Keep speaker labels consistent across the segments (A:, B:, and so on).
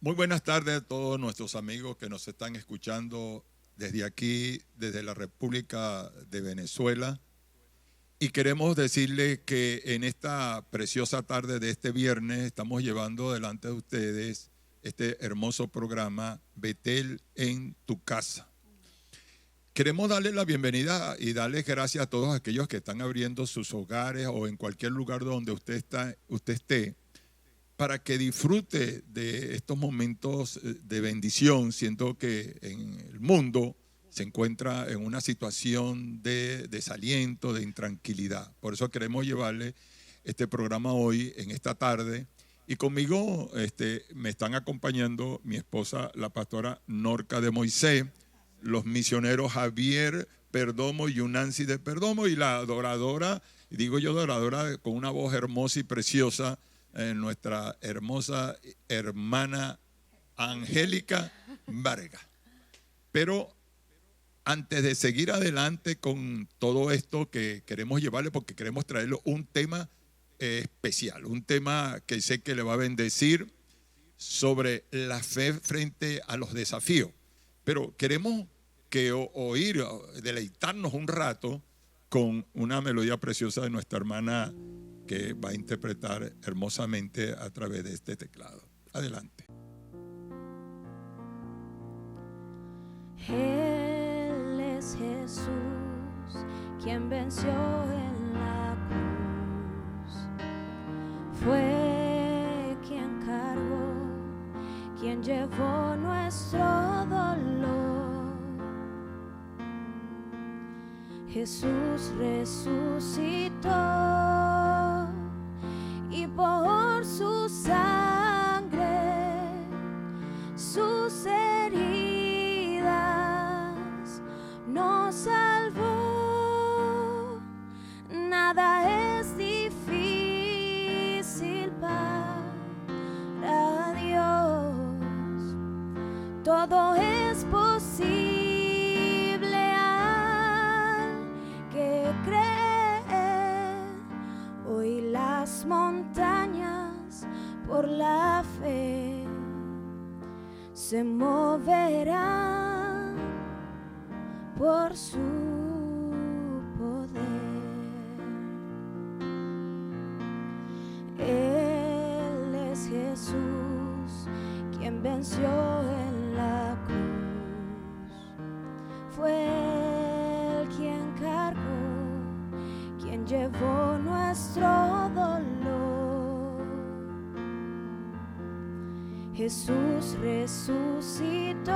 A: Muy buenas tardes a todos nuestros amigos que nos están escuchando desde aquí, desde la República de Venezuela. Y queremos decirles que en esta preciosa tarde de este viernes estamos llevando delante de ustedes este hermoso programa Betel en tu casa. Queremos darle la bienvenida y darles gracias a todos aquellos que están abriendo sus hogares o en cualquier lugar donde usted esté, para que disfrute de estos momentos de bendición, siendo que en el mundo se encuentra en una situación de desaliento, de intranquilidad. Por eso queremos llevarle este programa hoy, en esta tarde. Y conmigo me están acompañando mi esposa, la pastora Norca de Moisés, los misioneros Javier Perdomo y Yunancy de Perdomo, y la adoradora, digo yo adoradora, con una voz hermosa y preciosa, nuestra hermosa hermana Angélica Vargas. Pero antes de seguir adelante con todo esto que queremos llevarle, porque queremos traerle un tema especial, un tema que sé que le va a bendecir, sobre la fe frente a los desafíos. Pero queremos oír, deleitarnos un rato con una melodía preciosa de nuestra hermana, que va a interpretar hermosamente a través de este teclado. Adelante.
B: Él es Jesús, quien venció en la cruz. Fue quien cargó, quien llevó nuestro dolor. Jesús resucitó y por su sangre, sus heridas nos salvó. Nada es difícil para Dios, todo es posible al que cree. Hoy las montañas por la fe se moverán por su poder. Él es Jesús, quien venció en la cruz. Fue Él quien cargó, quien llevó nuestro dolor. Jesús resucitó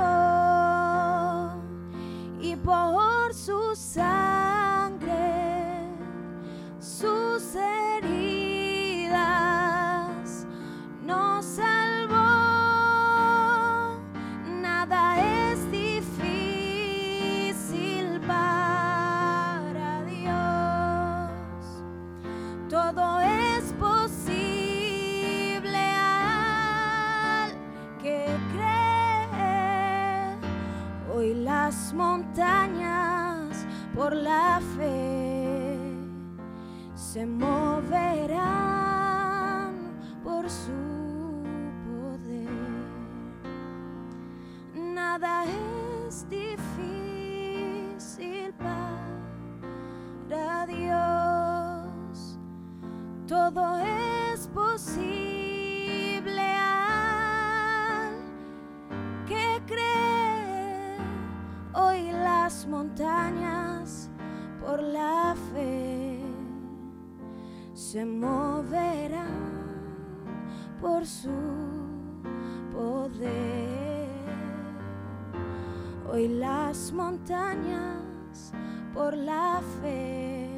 B: y por su sangre, sus heridas nos salvó. Nada es difícil para Dios, todo es posible al que cree. Hoy las montañas por la fe se moverán por su poder. Nada es difícil para Dios, todo es posible al que cree. Hoy las montañas por la fe se moverán por su poder. Hoy las montañas por la fe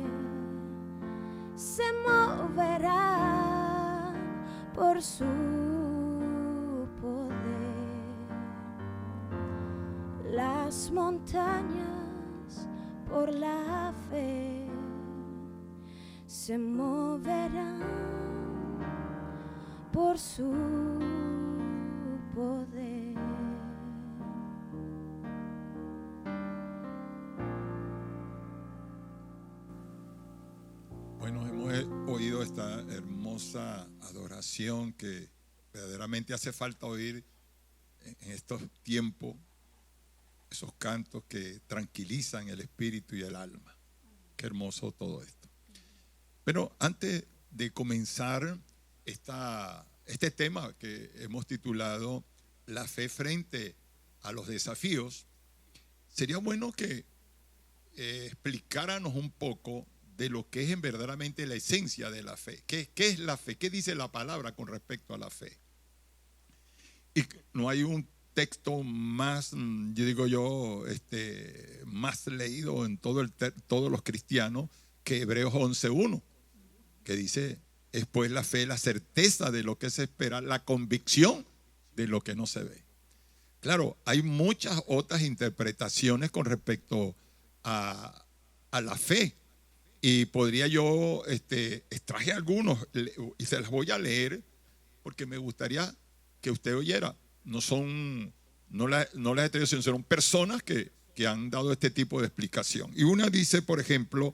B: se moverán por su poder. Las montañas por la fe se moverán por su poder.
A: Bueno, hemos oído esta hermosa adoración que verdaderamente hace falta oír en estos tiempos, esos cantos que tranquilizan el espíritu y el alma. Qué hermoso todo esto. Pero antes de comenzar este tema que hemos titulado La fe frente a los desafíos, sería bueno que explicáramos un poco de lo que es verdaderamente la esencia de la fe. ¿Qué es la fe? ¿Qué dice la palabra con respecto a la fe? Y no hay un texto más, más leído en todos los cristianos que Hebreos 11:1, que dice, es pues la fe, la certeza de lo que se espera, la convicción de lo que no se ve. Claro, hay muchas otras interpretaciones con respecto a la fe. Y podría yo, extraje algunos y se las voy a leer porque me gustaría que usted oyera. No las he traído, son personas que han dado este tipo de explicación. Y una dice, por ejemplo,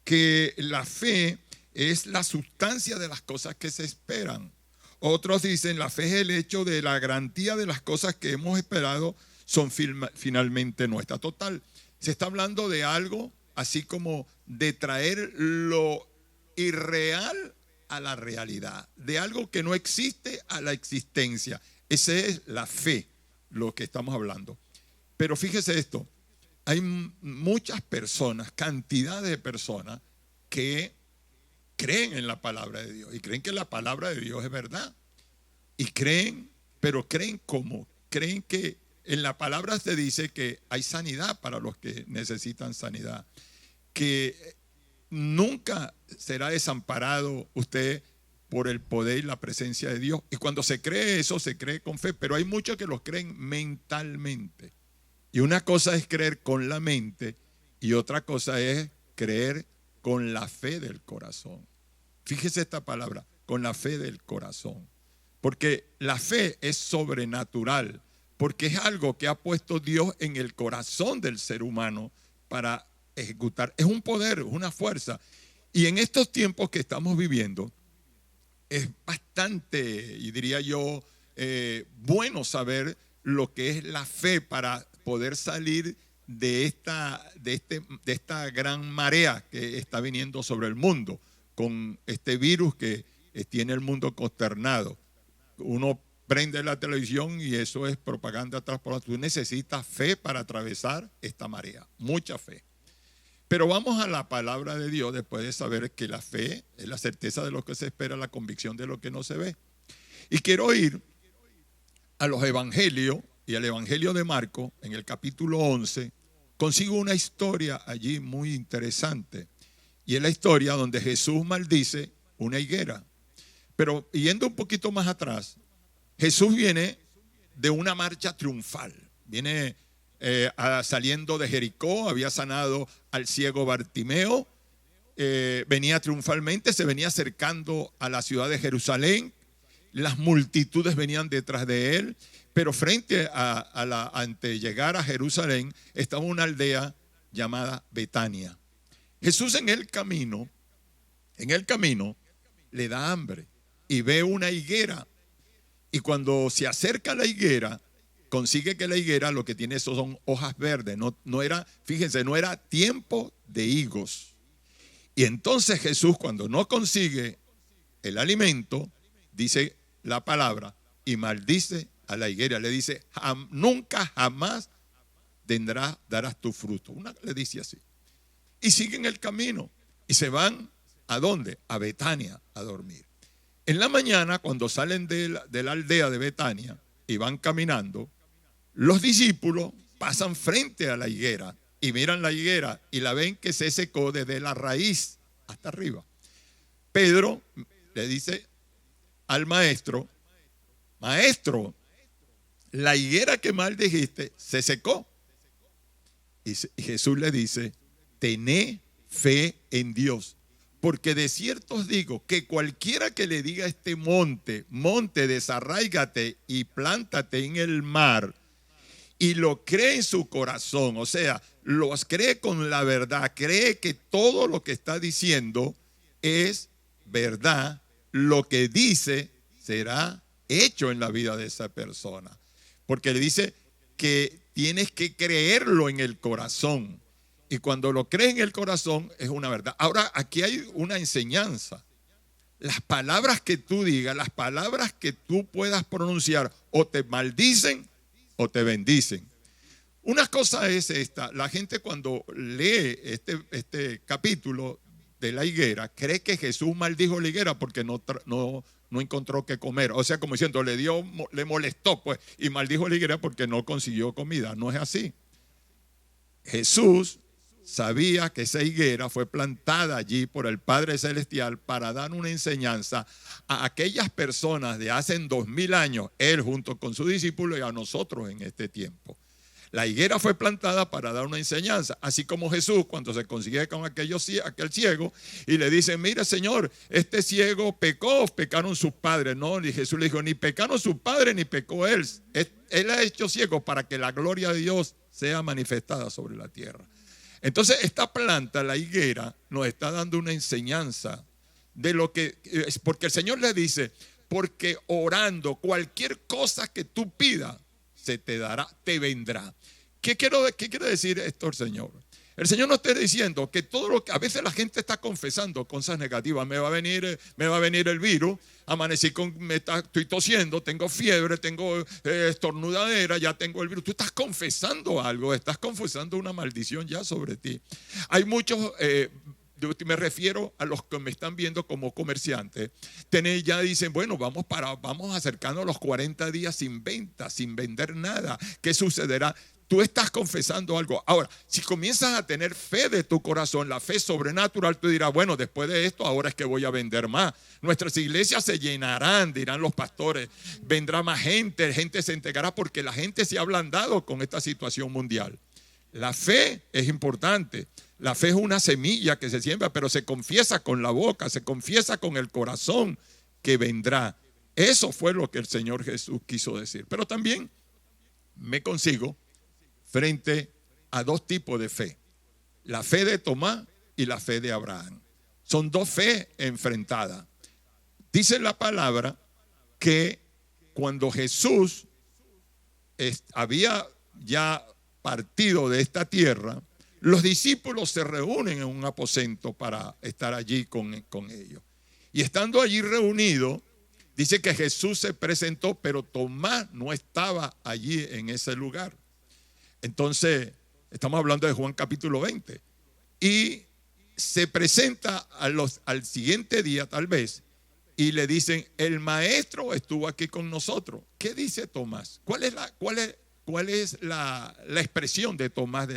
A: que la fe es la sustancia de las cosas que se esperan. Otros dicen, la fe es el hecho de la garantía de las cosas que hemos esperado son finalmente nuestras. Total, se está hablando de algo así como de traer lo irreal a la realidad, de algo que no existe a la existencia. Esa es la fe, lo que estamos hablando. Pero fíjese esto, hay muchas personas, cantidades de personas que creen en la palabra de Dios y creen que la palabra de Dios es verdad. Y creen, pero creen ¿cómo? Creen que en la palabra se dice que hay sanidad para los que necesitan sanidad, que nunca será desamparado usted por el poder y la presencia de Dios. Y cuando se cree eso, se cree con fe, pero hay muchos que los creen mentalmente. Y una cosa es creer con la mente y otra cosa es creer con la fe del corazón. Fíjese esta palabra, con la fe del corazón. Porque la fe es sobrenatural, porque es algo que ha puesto Dios en el corazón del ser humano para ejecutar. Es un poder, es una fuerza. Y en estos tiempos que estamos viviendo, es bastante, y diría yo, bueno saber lo que es la fe para poder salir de esta gran marea que está viniendo sobre el mundo, con este virus que tiene el mundo consternado. Uno prende la televisión y eso es propaganda transportada. Tú necesitas fe para atravesar esta marea, mucha fe. Pero vamos a la palabra de Dios después de saber que la fe es la certeza de lo que se espera, la convicción de lo que no se ve. Y quiero ir a los evangelios y al evangelio de Marcos en el capítulo 11. Consigo una historia allí muy interesante. Y es la historia donde Jesús maldice una higuera. Pero yendo un poquito más atrás, Jesús viene de una marcha triunfal. Viene saliendo de Jericó, había sanado al ciego Bartimeo, venía triunfalmente, se venía acercando a la ciudad de Jerusalén, las multitudes venían detrás de él, pero frente antes de llegar a Jerusalén estaba una aldea llamada Betania. Jesús en el camino le da hambre y ve una higuera, y cuando se acerca a la higuera, consigue que la higuera lo que tiene son hojas verdes. No era, fíjense, no era tiempo de higos. Y entonces Jesús, cuando no consigue el alimento, dice la palabra y maldice a la higuera. Le dice, nunca jamás darás tu fruto. Le dice así. Y siguen el camino y se van ¿a dónde? A Betania a dormir. En la mañana, cuando salen de la aldea de Betania y van caminando, los discípulos pasan frente a la higuera y miran la higuera y la ven que se secó desde la raíz hasta arriba. Pedro le dice al maestro, maestro, la higuera que maldijiste se secó. Y Jesús le dice, tené fe en Dios. Porque de cierto os digo que cualquiera que le diga a este monte, desarráigate y plántate en el mar, y lo cree en su corazón, o sea, los cree con la verdad, cree que todo lo que está diciendo es verdad, lo que dice será hecho en la vida de esa persona. porque le dice que tienes que creerlo en el corazón. Y cuando lo crees en el corazón es una verdad. Ahora, aquí hay una enseñanza. Las palabras que tú digas, las palabras que tú puedas pronunciar, o te maldicen o te bendicen. Una cosa es esta: la gente cuando lee este capítulo de la higuera cree que Jesús maldijo la higuera porque no encontró qué comer. O sea, como diciendo, le molestó pues, y maldijo la higuera porque no consiguió comida. No es así. Jesús sabía que esa higuera fue plantada allí por el Padre Celestial para dar una enseñanza a aquellas personas de hace 2000 años, él junto con sus discípulos y a nosotros en este tiempo. La higuera fue plantada para dar una enseñanza, así como Jesús cuando se consigue con aquel ciego y le dice: mira, Señor, este ciego pecó, pecaron sus padres. No, y Jesús le dijo: ni pecaron sus padres ni pecó él. Él ha hecho ciego para que la gloria de Dios sea manifestada sobre la tierra. Entonces esta planta, la higuera, nos está dando una enseñanza de lo que es, porque el Señor le dice: porque orando cualquier cosa que tú pidas se te dará, te vendrá. ¿Qué quiere decir esto el Señor? El Señor no está diciendo que todo lo que a veces la gente está confesando cosas negativas. Me va a venir el virus, amanecí estoy tosiendo, tengo fiebre, tengo estornudadera, ya tengo el virus. Tú estás confesando algo, estás confesando una maldición ya sobre ti. Hay muchos, me refiero a los que me están viendo como comerciantes, ya dicen: bueno, vamos acercando a los 40 días sin venta, sin vender nada. ¿Qué sucederá? Tú estás confesando algo. Ahora, si comienzas a tener fe de tu corazón, la fe sobrenatural, tú dirás: bueno, después de esto, ahora es que voy a vender más. Nuestras iglesias se llenarán, dirán los pastores. Vendrá más gente se entregará, porque la gente se ha ablandado con esta situación mundial. La fe es importante. La fe es una semilla que se siembra, pero se confiesa con la boca, se confiesa con el corazón que vendrá. Eso fue lo que el Señor Jesús quiso decir. Pero también me consigo frente a dos tipos de fe: la fe de Tomás y la fe de Abraham. Son dos fe enfrentadas. Dice la palabra que cuando Jesús había ya partido de esta tierra, los discípulos se reúnen en un aposento para estar allí con ellos. Y estando allí reunidos, dice que Jesús se presentó, pero Tomás no estaba allí en ese lugar. Entonces, estamos hablando de Juan capítulo 20. Y se presenta al siguiente día, tal vez, y le dicen: el maestro estuvo aquí con nosotros. ¿Qué dice Tomás? ¿Cuál es la expresión de Tomás?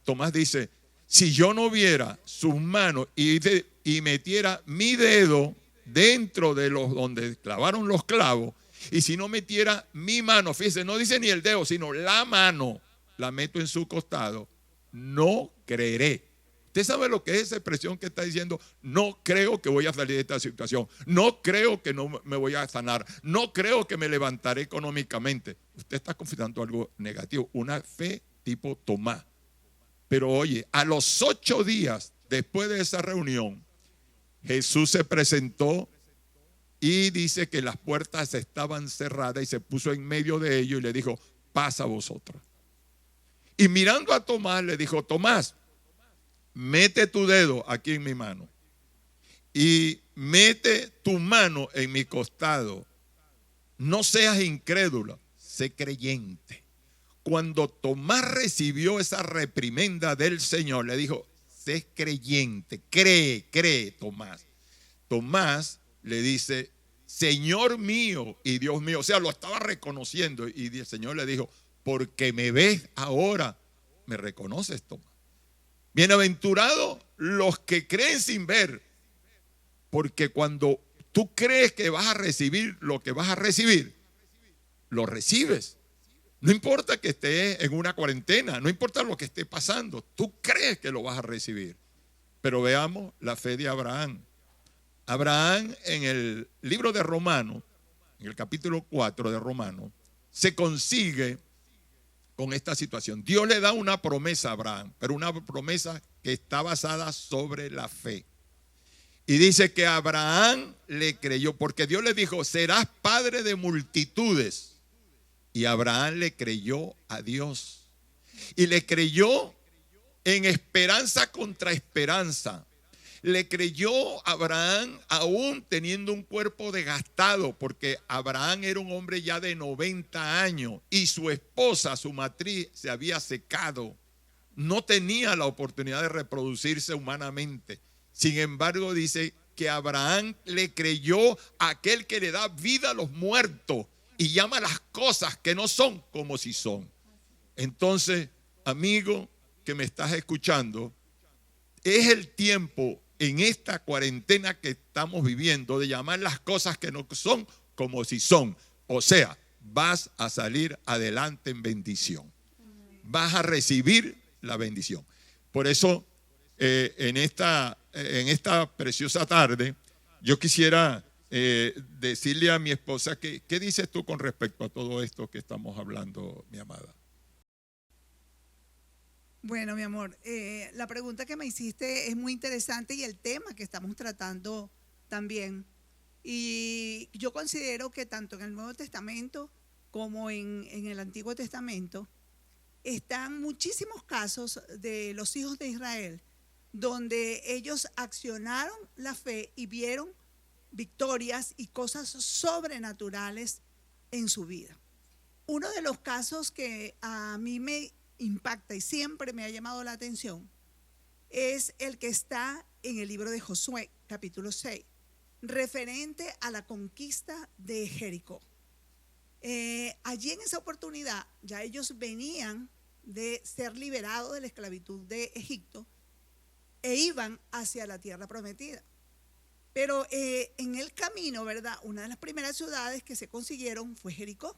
A: Tomás dice: si yo no viera sus manos y metiera mi dedo dentro de donde clavaron los clavos, y si no metiera mi mano, fíjese, no dice ni el dedo, sino la mano, la meto en su costado, no creeré. Usted sabe lo que es esa expresión que está diciendo: no creo que voy a salir de esta situación, no creo que no me voy a sanar, no creo que me levantaré económicamente. Usted está confesando algo negativo, una fe tipo Tomás. Pero oye, a los 8 días después de esa reunión, Jesús se presentó y dice que las puertas estaban cerradas y se puso en medio de ellos y le dijo: pasa vosotros. Y mirando a Tomás le dijo: Tomás, mete tu dedo aquí en mi mano y mete tu mano en mi costado. No seas incrédulo, sé creyente. Cuando Tomás recibió esa reprimenda del Señor, le dijo: sé creyente, cree Tomás. Tomás le dice: Señor mío y Dios mío. O sea, lo estaba reconociendo, y el Señor le dijo: porque me ves ahora, me reconoces, Tomás. Bienaventurados los que creen sin ver, porque cuando tú crees que vas a recibir lo que vas a recibir, lo recibes. No importa que estés en una cuarentena, no importa lo que esté pasando, tú crees que lo vas a recibir. Pero veamos la fe de Abraham. Abraham, en el libro de Romanos, en el capítulo 4 de Romanos, se consigue con esta situación. Dios le da una promesa a Abraham, pero una promesa que está basada sobre la fe. Y dice que Abraham le creyó, porque Dios le dijo: serás padre de multitudes. Y Abraham le creyó a Dios. Y le creyó en esperanza contra esperanza. Le creyó Abraham aún teniendo un cuerpo desgastado, porque Abraham era un hombre ya de 90 años y su esposa, su matriz, se había secado. No tenía la oportunidad de reproducirse humanamente. Sin embargo, dice que Abraham le creyó a aquel que le da vida a los muertos y llama las cosas que no son como si son. Entonces, amigo que me estás escuchando, es el tiempo en esta cuarentena que estamos viviendo de llamar las cosas que no son como si son. O sea, vas a salir adelante en bendición. Vas a recibir la bendición. Por eso, en esta preciosa tarde, yo quisiera decirle a mi esposa que, ¿qué dices tú con respecto a todo esto que estamos hablando, mi amada?
C: Bueno, mi amor, la pregunta que me hiciste es muy interesante y el tema que estamos tratando también. Y yo considero que tanto en el Nuevo Testamento como en el Antiguo Testamento están muchísimos casos de los hijos de Israel donde ellos accionaron la fe y vieron victorias y cosas sobrenaturales en su vida. Uno de los casos que a mí me impacta y siempre me ha llamado la atención es el que está en el libro de Josué, capítulo 6, referente a la conquista de Jericó. Allí en esa oportunidad ya ellos venían de ser liberados de la esclavitud de Egipto e iban hacia la tierra prometida. Pero en el camino, ¿verdad? Una de las primeras ciudades que se consiguieron fue Jericó.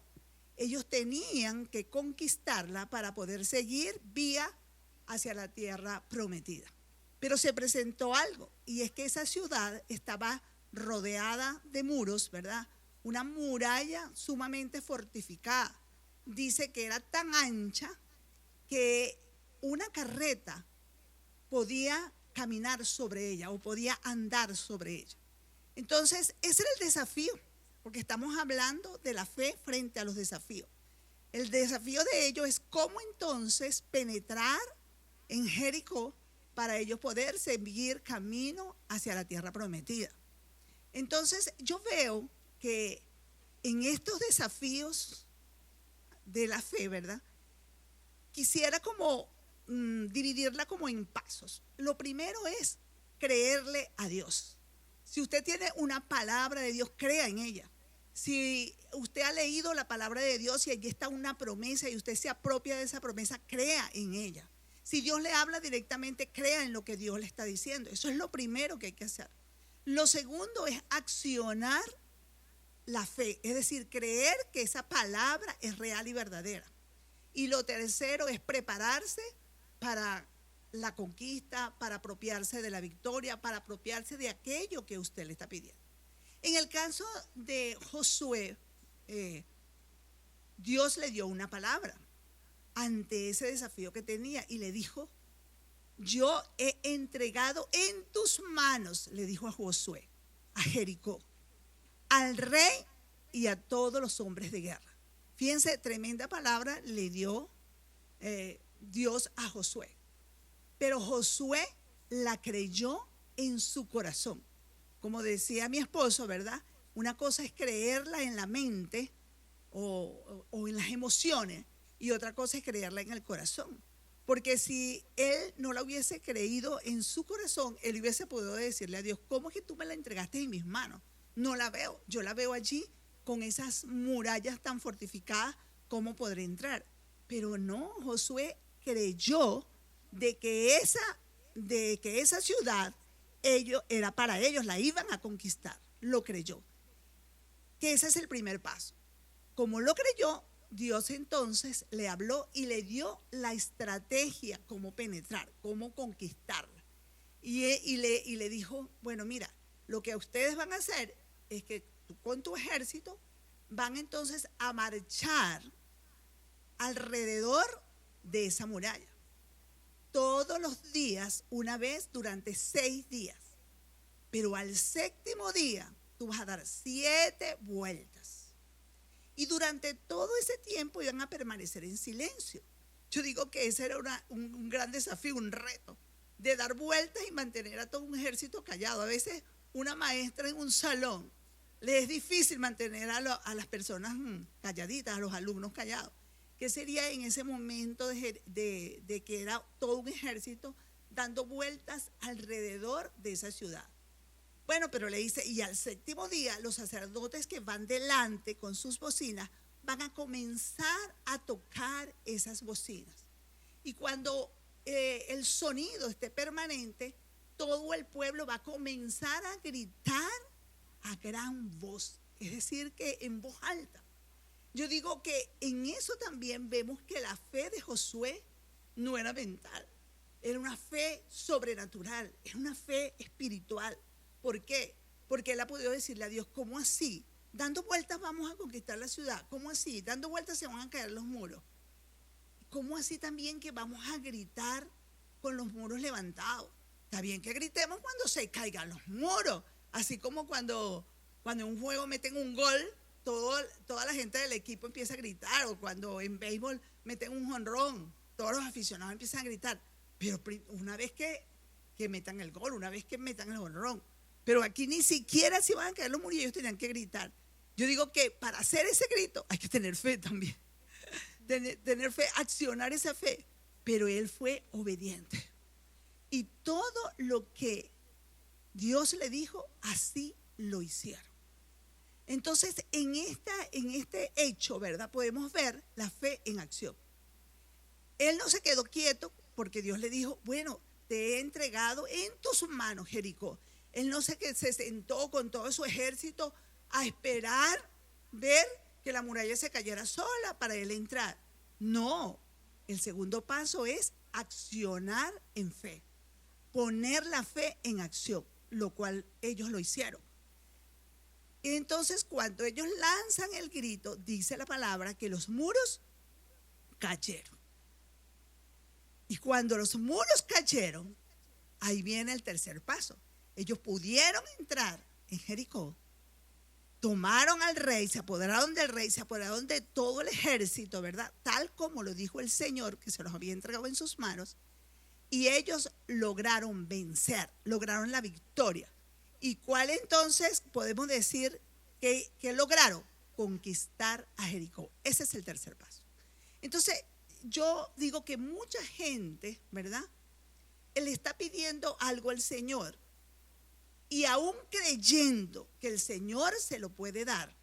C: Ellos tenían que conquistarla para poder seguir vía hacia la tierra prometida. Pero se presentó algo, y es que esa ciudad estaba rodeada de muros, ¿verdad? Una muralla sumamente fortificada. Dice que era tan ancha que una carreta podía caminar sobre ella o podía andar sobre ella. Entonces, ese era el desafío, porque estamos hablando de la fe frente a los desafíos. El desafío de ellos es cómo entonces penetrar en Jericó para ellos poder seguir camino hacia la tierra prometida. Entonces, yo veo que en estos desafíos de la fe, ¿verdad? Quisiera como dividirla como en pasos. Lo primero es creerle a Dios. Si usted tiene una palabra de Dios, crea en ella. Si usted ha leído la palabra de Dios y allí está una promesa y usted se apropia de esa promesa, crea en ella. Si Dios le habla directamente, crea en lo que Dios le está diciendo. Eso es lo primero que hay que hacer. Lo segundo es accionar la fe, es decir, creer que esa palabra es real y verdadera. Y lo tercero es prepararse para la conquista, para apropiarse de la victoria, para apropiarse de aquello que usted le está pidiendo. En el caso de Josué, Dios le dio una palabra ante ese desafío que tenía y le dijo: yo he entregado en tus manos, le dijo a Josué, a Jericó, al rey y a todos los hombres de guerra. Fíjense, tremenda palabra le dio Dios a Josué. Pero Josué la creyó en su corazón. Como decía mi esposo, ¿verdad? Una cosa es creerla en la mente o en las emociones, y otra cosa es creerla en el corazón. Porque si él no la hubiese creído en su corazón, él hubiese podido decirle a Dios: ¿cómo es que tú me la entregaste en mis manos? No la veo, yo la veo allí con esas murallas tan fortificadas, ¿cómo podré entrar? Pero no, Josué creyó de que esa ciudad era para ellos, la iban a conquistar. Lo creyó. Que ese es el primer paso. Como lo creyó, Dios entonces le habló y le dio la estrategia cómo penetrar, cómo conquistarla. Y le dijo: bueno, mira, lo que ustedes van a hacer es que con tu ejército van entonces a marchar alrededor de esa muralla. Todos los días, una vez, durante 6 días. Pero al 7º día, tú vas a dar 7 vueltas. Y durante todo ese tiempo iban a permanecer en silencio. Yo digo que ese era un gran desafío, un reto, de dar vueltas y mantener a todo un ejército callado. A veces una maestra en un salón le es difícil mantener a las personas calladitas, a los alumnos callados. ¿Qué sería en ese momento de que era todo un ejército dando vueltas alrededor de esa ciudad? Bueno, pero le dice, y al séptimo día los sacerdotes que van delante con sus bocinas van a comenzar a tocar esas bocinas. Y cuando el sonido esté permanente, todo el pueblo va a comenzar a gritar a gran voz, es decir, que en voz alta. Yo digo que en eso también vemos que la fe de Josué no era mental, era una fe sobrenatural, era una fe espiritual. ¿Por qué? Porque él ha podido decirle a Dios, ¿cómo así? Dando vueltas vamos a conquistar la ciudad, ¿cómo así? Dando vueltas se van a caer los muros. ¿Cómo así también que vamos a gritar con los muros levantados? Está bien que gritemos cuando se caigan los muros, así como cuando en un juego meten un gol, toda la gente del equipo empieza a gritar, o cuando en béisbol meten un jonrón, todos los aficionados empiezan a gritar, pero una vez que metan el gol, una vez que metan el jonrón, pero aquí ni siquiera se van a caer los muros y ellos tenían que gritar. Yo digo que para hacer ese grito hay que tener fe también, tener fe, accionar esa fe, pero él fue obediente. Y todo lo que Dios le dijo, así lo hicieron. Entonces, en este hecho, ¿verdad? Podemos ver la fe en acción. Él no se quedó quieto porque Dios le dijo, bueno, te he entregado en tus manos, Jericó. Él no se sentó con todo su ejército a esperar ver que la muralla se cayera sola para él entrar. No, el segundo paso es accionar en fe, poner la fe en acción, lo cual ellos lo hicieron. Entonces, cuando ellos lanzan el grito, dice la palabra que los muros cayeron. Y cuando los muros cayeron, ahí viene el tercer paso. Ellos pudieron entrar en Jericó, tomaron al rey, se apoderaron del rey, se apoderaron de todo el ejército, ¿verdad? Tal como lo dijo el Señor, que se los había entregado en sus manos. Y ellos lograron vencer, lograron la victoria. ¿Y cuál entonces podemos decir que lograron? Conquistar a Jericó. Ese es el tercer paso. Entonces, yo digo que mucha gente, ¿verdad? Él está pidiendo algo al Señor. Y aún creyendo que el Señor se lo puede dar,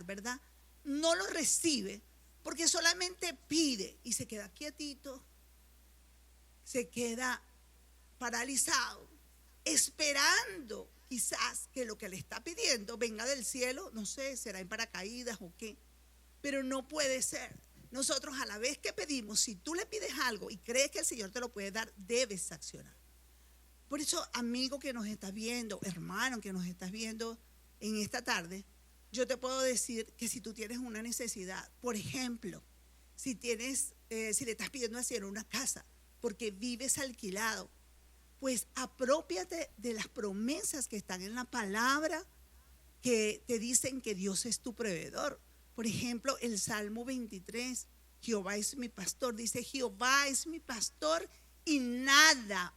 C: ¿verdad? No lo recibe porque solamente pide y se queda quietito, se queda paralizado, esperando quizás que lo que le está pidiendo venga del cielo, no sé, será en paracaídas o qué, pero no puede ser. Nosotros a la vez que pedimos, si tú le pides algo y crees que el Señor te lo puede dar, debes accionar. Por eso, amigo que nos estás viendo, hermano que nos estás viendo en esta tarde, yo te puedo decir que si tú tienes una necesidad, por ejemplo, si le estás pidiendo hacer una casa porque vives alquilado, pues apropiate de las promesas que están en la palabra que te dicen que Dios es tu proveedor. Por ejemplo, el Salmo 23, Jehová es mi pastor, dice Jehová es mi pastor y nada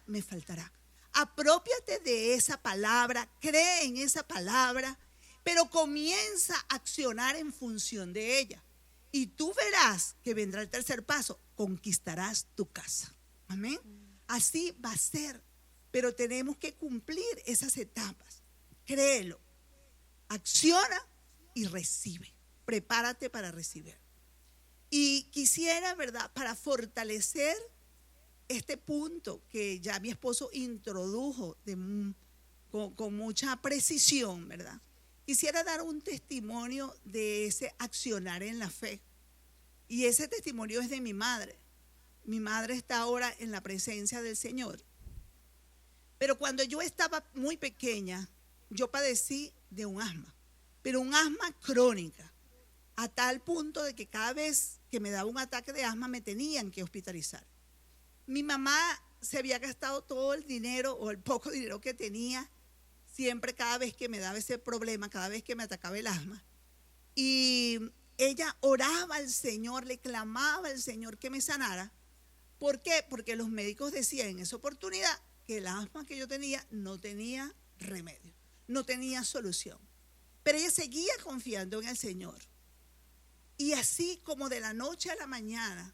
C: me faltará. Apropiate de esa palabra, cree en esa palabra, pero comienza a accionar en función de ella. Y tú verás que vendrá el tercer paso, conquistarás tu casa. Amén. Así va a ser, pero tenemos que cumplir esas etapas. Créelo, acciona y recibe. Prepárate para recibir. Y quisiera, ¿verdad?, para fortalecer este punto que ya mi esposo introdujo con mucha precisión, ¿verdad? Quisiera dar un testimonio de ese accionar en la fe. Y ese testimonio es de mi madre. Mi madre está ahora en la presencia del Señor. Pero cuando yo estaba muy pequeña, yo padecí de un asma, pero un asma crónica, a tal punto de que cada vez que me daba un ataque de asma me tenían que hospitalizar. Mi mamá se había gastado todo el dinero o el poco dinero que tenía, siempre cada vez que me daba ese problema, cada vez que me atacaba el asma. Y ella oraba al Señor, le clamaba al Señor que me sanara. ¿Por qué? Porque los médicos decían en esa oportunidad que el asma que yo tenía no tenía remedio, no tenía solución. Pero ella seguía confiando en el Señor. Y así como de la noche a la mañana,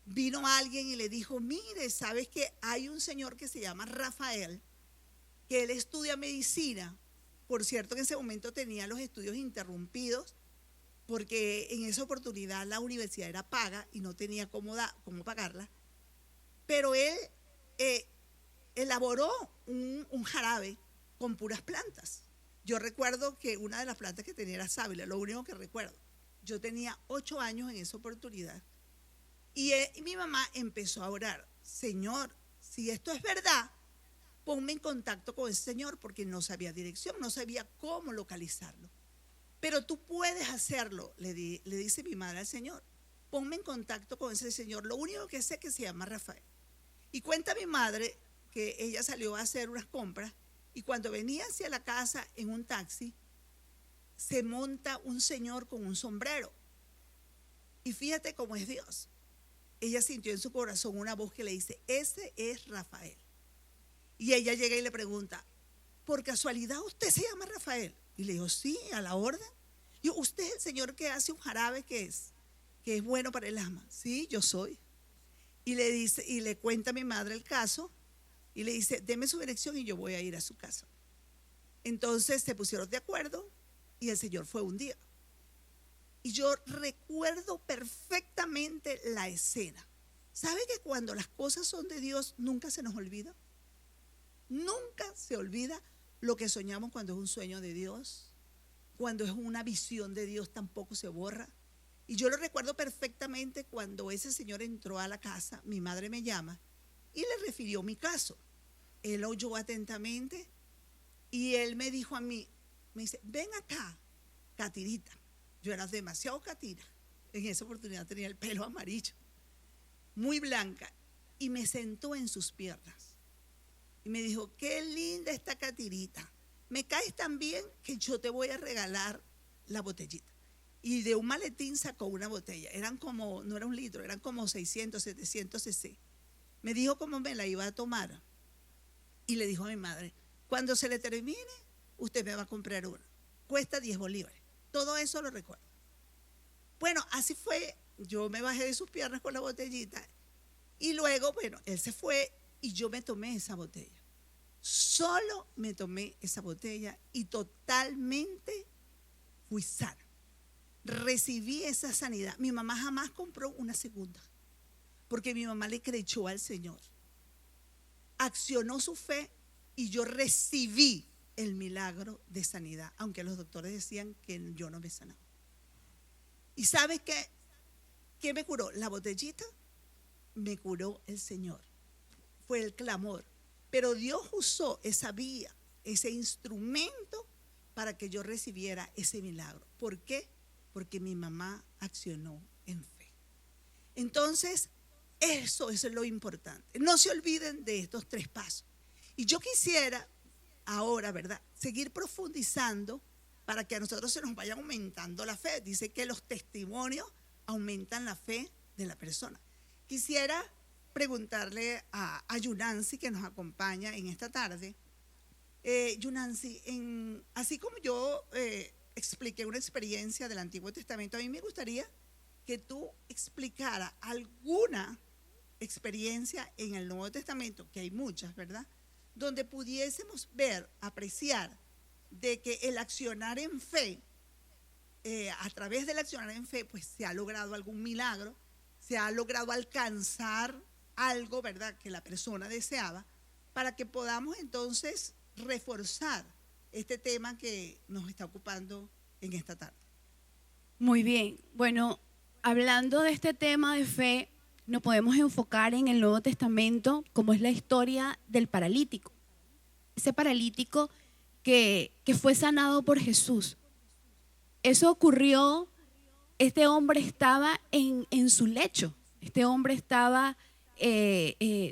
C: vino alguien y le dijo, mire, ¿sabes que hay un señor que se llama Rafael, que él estudia medicina? Por cierto, en ese momento tenía los estudios interrumpidos porque en esa oportunidad la universidad era paga y no tenía cómo pagarla. Pero él elaboró un jarabe con puras plantas. Yo recuerdo que una de las plantas que tenía era sábila, lo único que recuerdo. Yo tenía 8 años en esa oportunidad. Y mi mamá empezó a orar, Señor, si esto es verdad, ponme en contacto con ese señor, porque no sabía dirección, no sabía cómo localizarlo. Pero tú puedes hacerlo, le dice mi madre al Señor, ponme en contacto con ese señor, lo único que sé es que se llama Rafael. Y cuenta mi madre que ella salió a hacer unas compras y cuando venía hacia la casa en un taxi, se monta un señor con un sombrero. Y fíjate cómo es Dios. Ella sintió en su corazón una voz que le dice, ese es Rafael. Y ella llega y le pregunta, ¿por casualidad usted se llama Rafael? Y le dijo, sí, a la orden. Y ¿usted es el señor que hace un jarabe que es bueno para el asma? Sí, yo soy. Y le dice, y le cuenta a mi madre el caso y le dice, deme su dirección y yo voy a ir a su casa. Entonces se pusieron de acuerdo y el señor fue un día. Y yo recuerdo perfectamente la escena. ¿Sabe que cuando las cosas son de Dios nunca se nos olvida? Nunca se olvida lo que soñamos cuando es un sueño de Dios. Cuando es una visión de Dios tampoco se borra. Y yo lo recuerdo perfectamente cuando ese señor entró a la casa, mi madre me llama y le refirió mi caso. Él oyó atentamente y él me dijo a mí, me dice, ven acá, Catirita. Yo era demasiado catira. En esa oportunidad tenía el pelo amarillo, muy blanca, y me sentó en sus piernas. Y me dijo, qué linda esta Catirita. Me caes tan bien que yo te voy a regalar la botellita. Y de un maletín sacó una botella. Eran como, no era un litro, eran como 600, 700 cc. Me dijo cómo me la iba a tomar. Y le dijo a mi madre, cuando se le termine, usted me va a comprar una. Cuesta 10 bolívares. Todo eso lo recuerdo. Bueno, así fue. Yo me bajé de sus piernas con la botellita. Y luego, bueno, él se fue y yo me tomé esa botella. Solo me tomé esa botella y totalmente fui sana. Recibí esa sanidad. Mi mamá jamás compró una segunda, porque mi mamá le creyó al Señor. Accionó su fe y yo recibí el milagro de sanidad, aunque los doctores decían que yo no me sanaba. ¿Y sabes qué? ¿Qué me curó? La botellita me curó el Señor. Fue el clamor. Pero Dios usó esa vía, ese instrumento para que yo recibiera ese milagro. ¿Por qué? Porque mi mamá accionó en fe. Entonces, eso es lo importante. No se olviden de estos 3 pasos. Y yo quisiera ahora, ¿verdad?, seguir profundizando para que a nosotros se nos vaya aumentando la fe. Dice que los testimonios aumentan la fe de la persona. Quisiera preguntarle a Yunancy, que nos acompaña en esta tarde. Yunancy, así como yo expliqué una experiencia del Antiguo Testamento, a mí me gustaría que tú explicaras alguna experiencia en el Nuevo Testamento, que hay muchas, ¿verdad?, donde pudiésemos ver, apreciar de que el accionar en fe, a través del accionar en fe, pues se ha logrado algún milagro, se ha logrado alcanzar algo, ¿verdad?, que la persona deseaba, para que podamos entonces reforzar este tema que nos está ocupando en esta tarde.
D: Muy bien. Bueno, hablando de este tema de fe, nos podemos enfocar en el Nuevo Testamento, como es la historia del paralítico. Ese paralítico que fue sanado por Jesús. Eso ocurrió, este hombre estaba en su lecho. Este hombre estaba,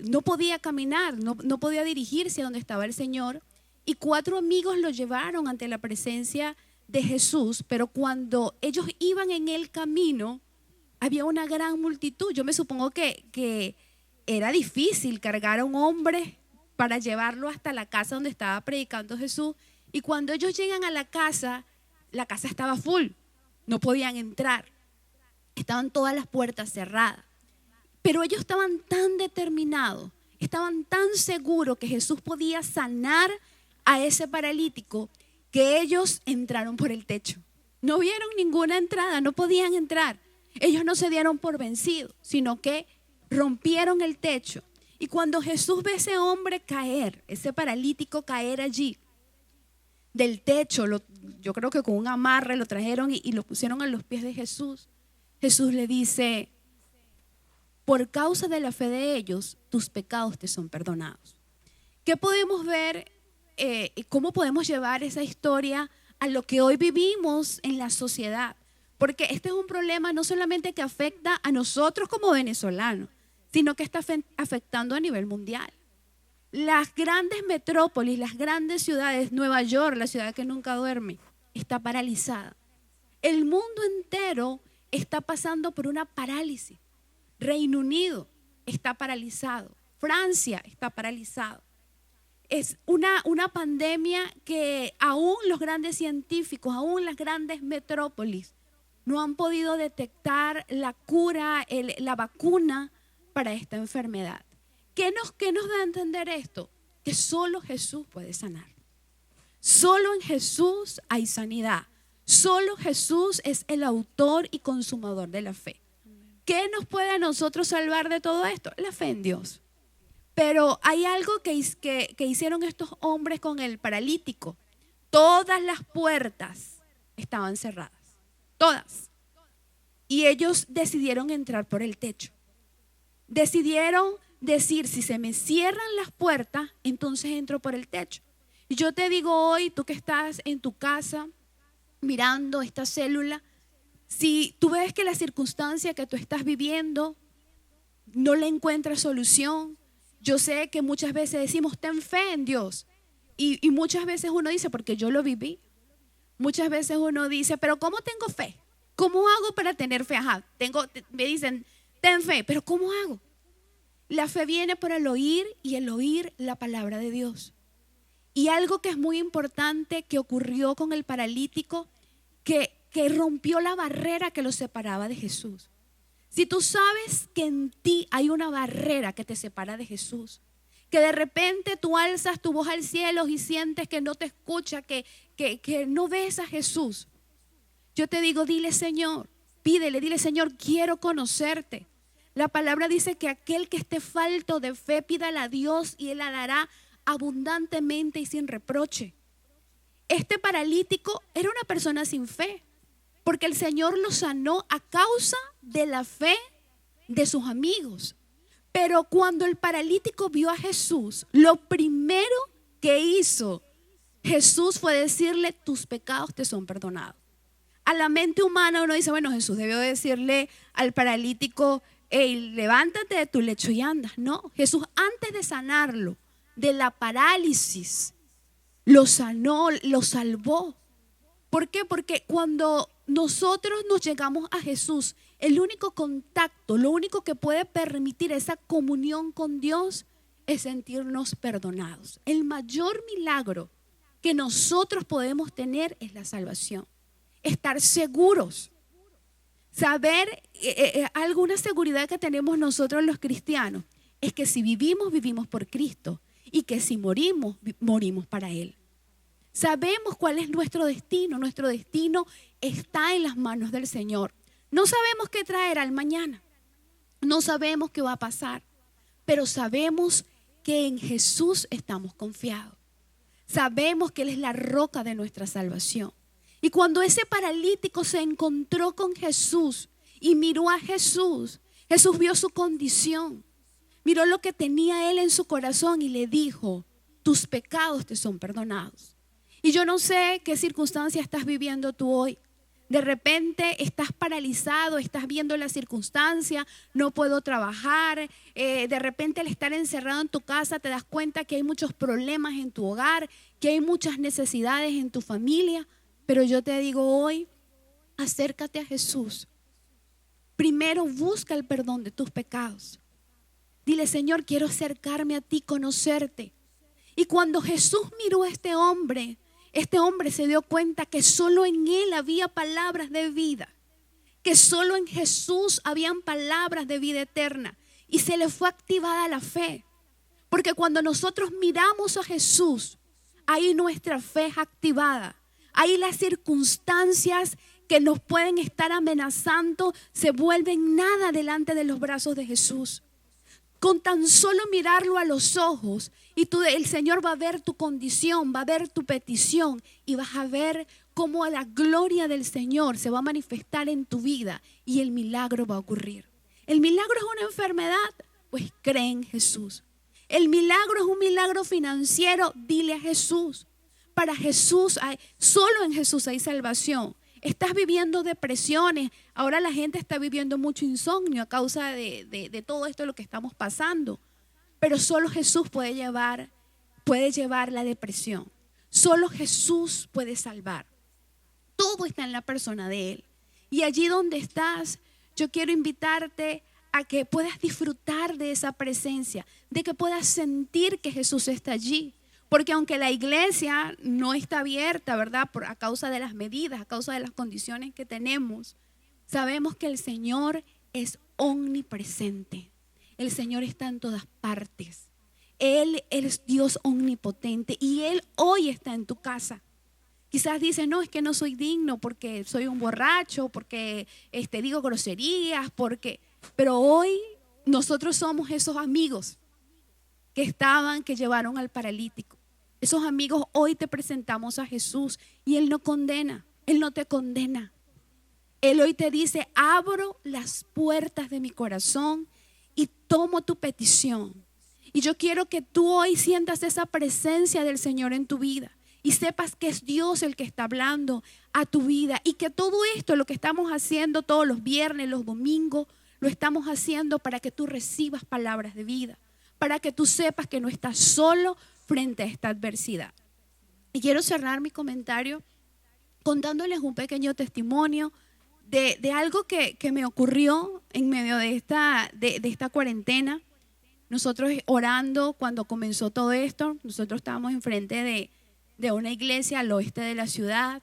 D: no podía caminar, no podía dirigirse a donde estaba el Señor. y 4 amigos lo llevaron ante la presencia de Jesús, pero cuando ellos iban en el camino, había una gran multitud. Yo me supongo que era difícil cargar a un hombre para llevarlo hasta la casa donde estaba predicando Jesús. Y cuando ellos llegan a la casa estaba full, no podían entrar, estaban todas las puertas cerradas. Pero ellos estaban tan determinados, estaban tan seguros que Jesús podía sanar a ese paralítico, que ellos entraron por el techo. No vieron ninguna entrada, no podían entrar. Ellos no se dieron por vencidos, sino que rompieron el techo. Y cuando Jesús ve a ese hombre caer, ese paralítico caer allí del techo, yo creo que con un amarre lo trajeron y lo pusieron a los pies de Jesús. Jesús le dice: por causa de la fe de ellos, tus pecados te son perdonados. ¿Qué podemos ver? ¿Cómo podemos llevar esa historia a lo que hoy vivimos en la sociedad? Porque este es un problema no solamente que afecta a nosotros como venezolanos, sino que está afectando a nivel mundial. Las grandes metrópolis, las grandes ciudades, Nueva York, la ciudad que nunca duerme, está paralizada. El mundo entero está pasando por una parálisis. Reino Unido está paralizado, Francia está paralizado. Es una pandemia que aún los grandes científicos, aún las grandes metrópolis, no han podido detectar la cura, la vacuna para esta enfermedad. ¿Qué nos da a entender esto? Que solo Jesús puede sanar. Solo en Jesús hay sanidad. Solo Jesús es el autor y consumador de la fe. ¿Qué nos puede a nosotros salvar de todo esto? La fe en Dios. Pero hay algo que hicieron estos hombres con el paralítico. Todas las puertas estaban cerradas. Todas. Y ellos decidieron entrar por el techo. Decidieron decir: si se me cierran las puertas, entonces entro por el techo. Y yo te digo hoy, tú que estás en tu casa mirando esta célula, si tú ves que la circunstancia que tú estás viviendo no le encuentras solución, yo sé que muchas veces decimos: ten fe en Dios. Y muchas veces uno dice: porque yo lo viví. Muchas veces uno dice: pero ¿cómo tengo fe? ¿Cómo hago para tener fe? Ajá, me dicen: ten fe, pero ¿cómo hago? La fe viene por el oír, y el oír la palabra de Dios. Y algo que es muy importante que ocurrió con el paralítico, que rompió la barrera que lo separaba de Jesús. Si tú sabes que en ti hay una barrera que te separa de Jesús, que de repente tú alzas tu voz al cielo y sientes que no te escucha, que no ves a Jesús, yo te digo: dile, Señor, pídele, dile: Señor, quiero conocerte. La palabra dice que aquel que esté falto de fe, pídale a Dios y Él la dará abundantemente y sin reproche. Este paralítico era una persona sin fe, porque el Señor lo sanó a causa de la fe de sus amigos. Pero cuando el paralítico vio a Jesús, lo primero que hizo Jesús fue decirle: tus pecados te son perdonados. A la mente humana uno dice: bueno, Jesús debió decirle al paralítico: hey, levántate de tu lecho y anda. No, Jesús, antes de sanarlo de la parálisis, lo sanó, lo salvó. ¿Por qué? Porque cuando nosotros nos llegamos a Jesús, el único contacto, lo único que puede permitir esa comunión con Dios es sentirnos perdonados. El mayor milagro que nosotros podemos tener es la salvación. Estar seguros. Saber, alguna seguridad que tenemos nosotros los cristianos es que si vivimos, vivimos por Cristo, y que si morimos, morimos para Él. Sabemos cuál es nuestro destino. Nuestro destino está en las manos del Señor. No sabemos qué traerá el mañana. No sabemos qué va a pasar. Pero sabemos que en Jesús estamos confiados. Sabemos que Él es la roca de nuestra salvación. Y cuando ese paralítico se encontró con Jesús y miró a Jesús, Jesús vio su condición. Miró lo que tenía él en su corazón y le dijo: tus pecados te son perdonados. Y yo no sé qué circunstancia estás viviendo tú hoy. De repente estás paralizado, estás viendo la circunstancia, no puedo trabajar. De repente al estar encerrado en tu casa te das cuenta que hay muchos problemas en tu hogar, que hay muchas necesidades en tu familia. Pero yo te digo hoy, acércate a Jesús. Primero busca el perdón de tus pecados. Dile, Señor, quiero acercarme a ti, conocerte. Y cuando Jesús miró a este hombre se dio cuenta que solo en él había palabras de vida, que solo en Jesús habían palabras de vida eterna, y se le fue activada la fe. Porque cuando nosotros miramos a Jesús, ahí nuestra fe es activada. Ahí las circunstancias que nos pueden estar amenazando se vuelven nada delante de los brazos de Jesús. Con tan solo mirarlo a los ojos, y el Señor va a ver tu condición, va a ver tu petición, y vas a ver cómo la gloria del Señor se va a manifestar en tu vida y el milagro va a ocurrir. ¿El milagro es una enfermedad? Pues cree en Jesús. El milagro es un milagro financiero, dile a Jesús. Para Jesús, solo en Jesús hay salvación. Estás viviendo depresiones, ahora la gente está viviendo mucho insomnio a causa de todo esto lo que estamos pasando. Pero solo Jesús puede llevar la depresión. Solo Jesús puede salvar. Todo está en la persona de Él. Y allí donde estás, yo quiero invitarte a que puedas disfrutar de esa presencia, de que puedas sentir que Jesús está allí. Porque aunque la iglesia no está abierta, ¿verdad? A causa de las medidas, a causa de las condiciones que tenemos, sabemos que el Señor es omnipresente. El Señor está en todas partes. Él es Dios omnipotente y Él hoy está en tu casa. Quizás dices, no, es que no soy digno porque soy un borracho, porque digo groserías, pero hoy nosotros somos esos amigos que llevaron al paralítico. Esos amigos, hoy te presentamos a Jesús y Él no condena, Él no te condena. Él hoy te dice, abro las puertas de mi corazón y tomo tu petición. Y yo quiero que tú hoy sientas esa presencia del Señor en tu vida y sepas que es Dios el que está hablando a tu vida y que todo esto, lo que estamos haciendo todos los viernes, los domingos, lo estamos haciendo para que tú recibas palabras de vida, para que tú sepas que no estás solo frente a esta adversidad. Y quiero cerrar mi comentario contándoles un pequeño testimonio de algo que me ocurrió en medio de esta cuarentena. Nosotros orando cuando comenzó todo esto, nosotros estábamos enfrente de una iglesia al oeste de la ciudad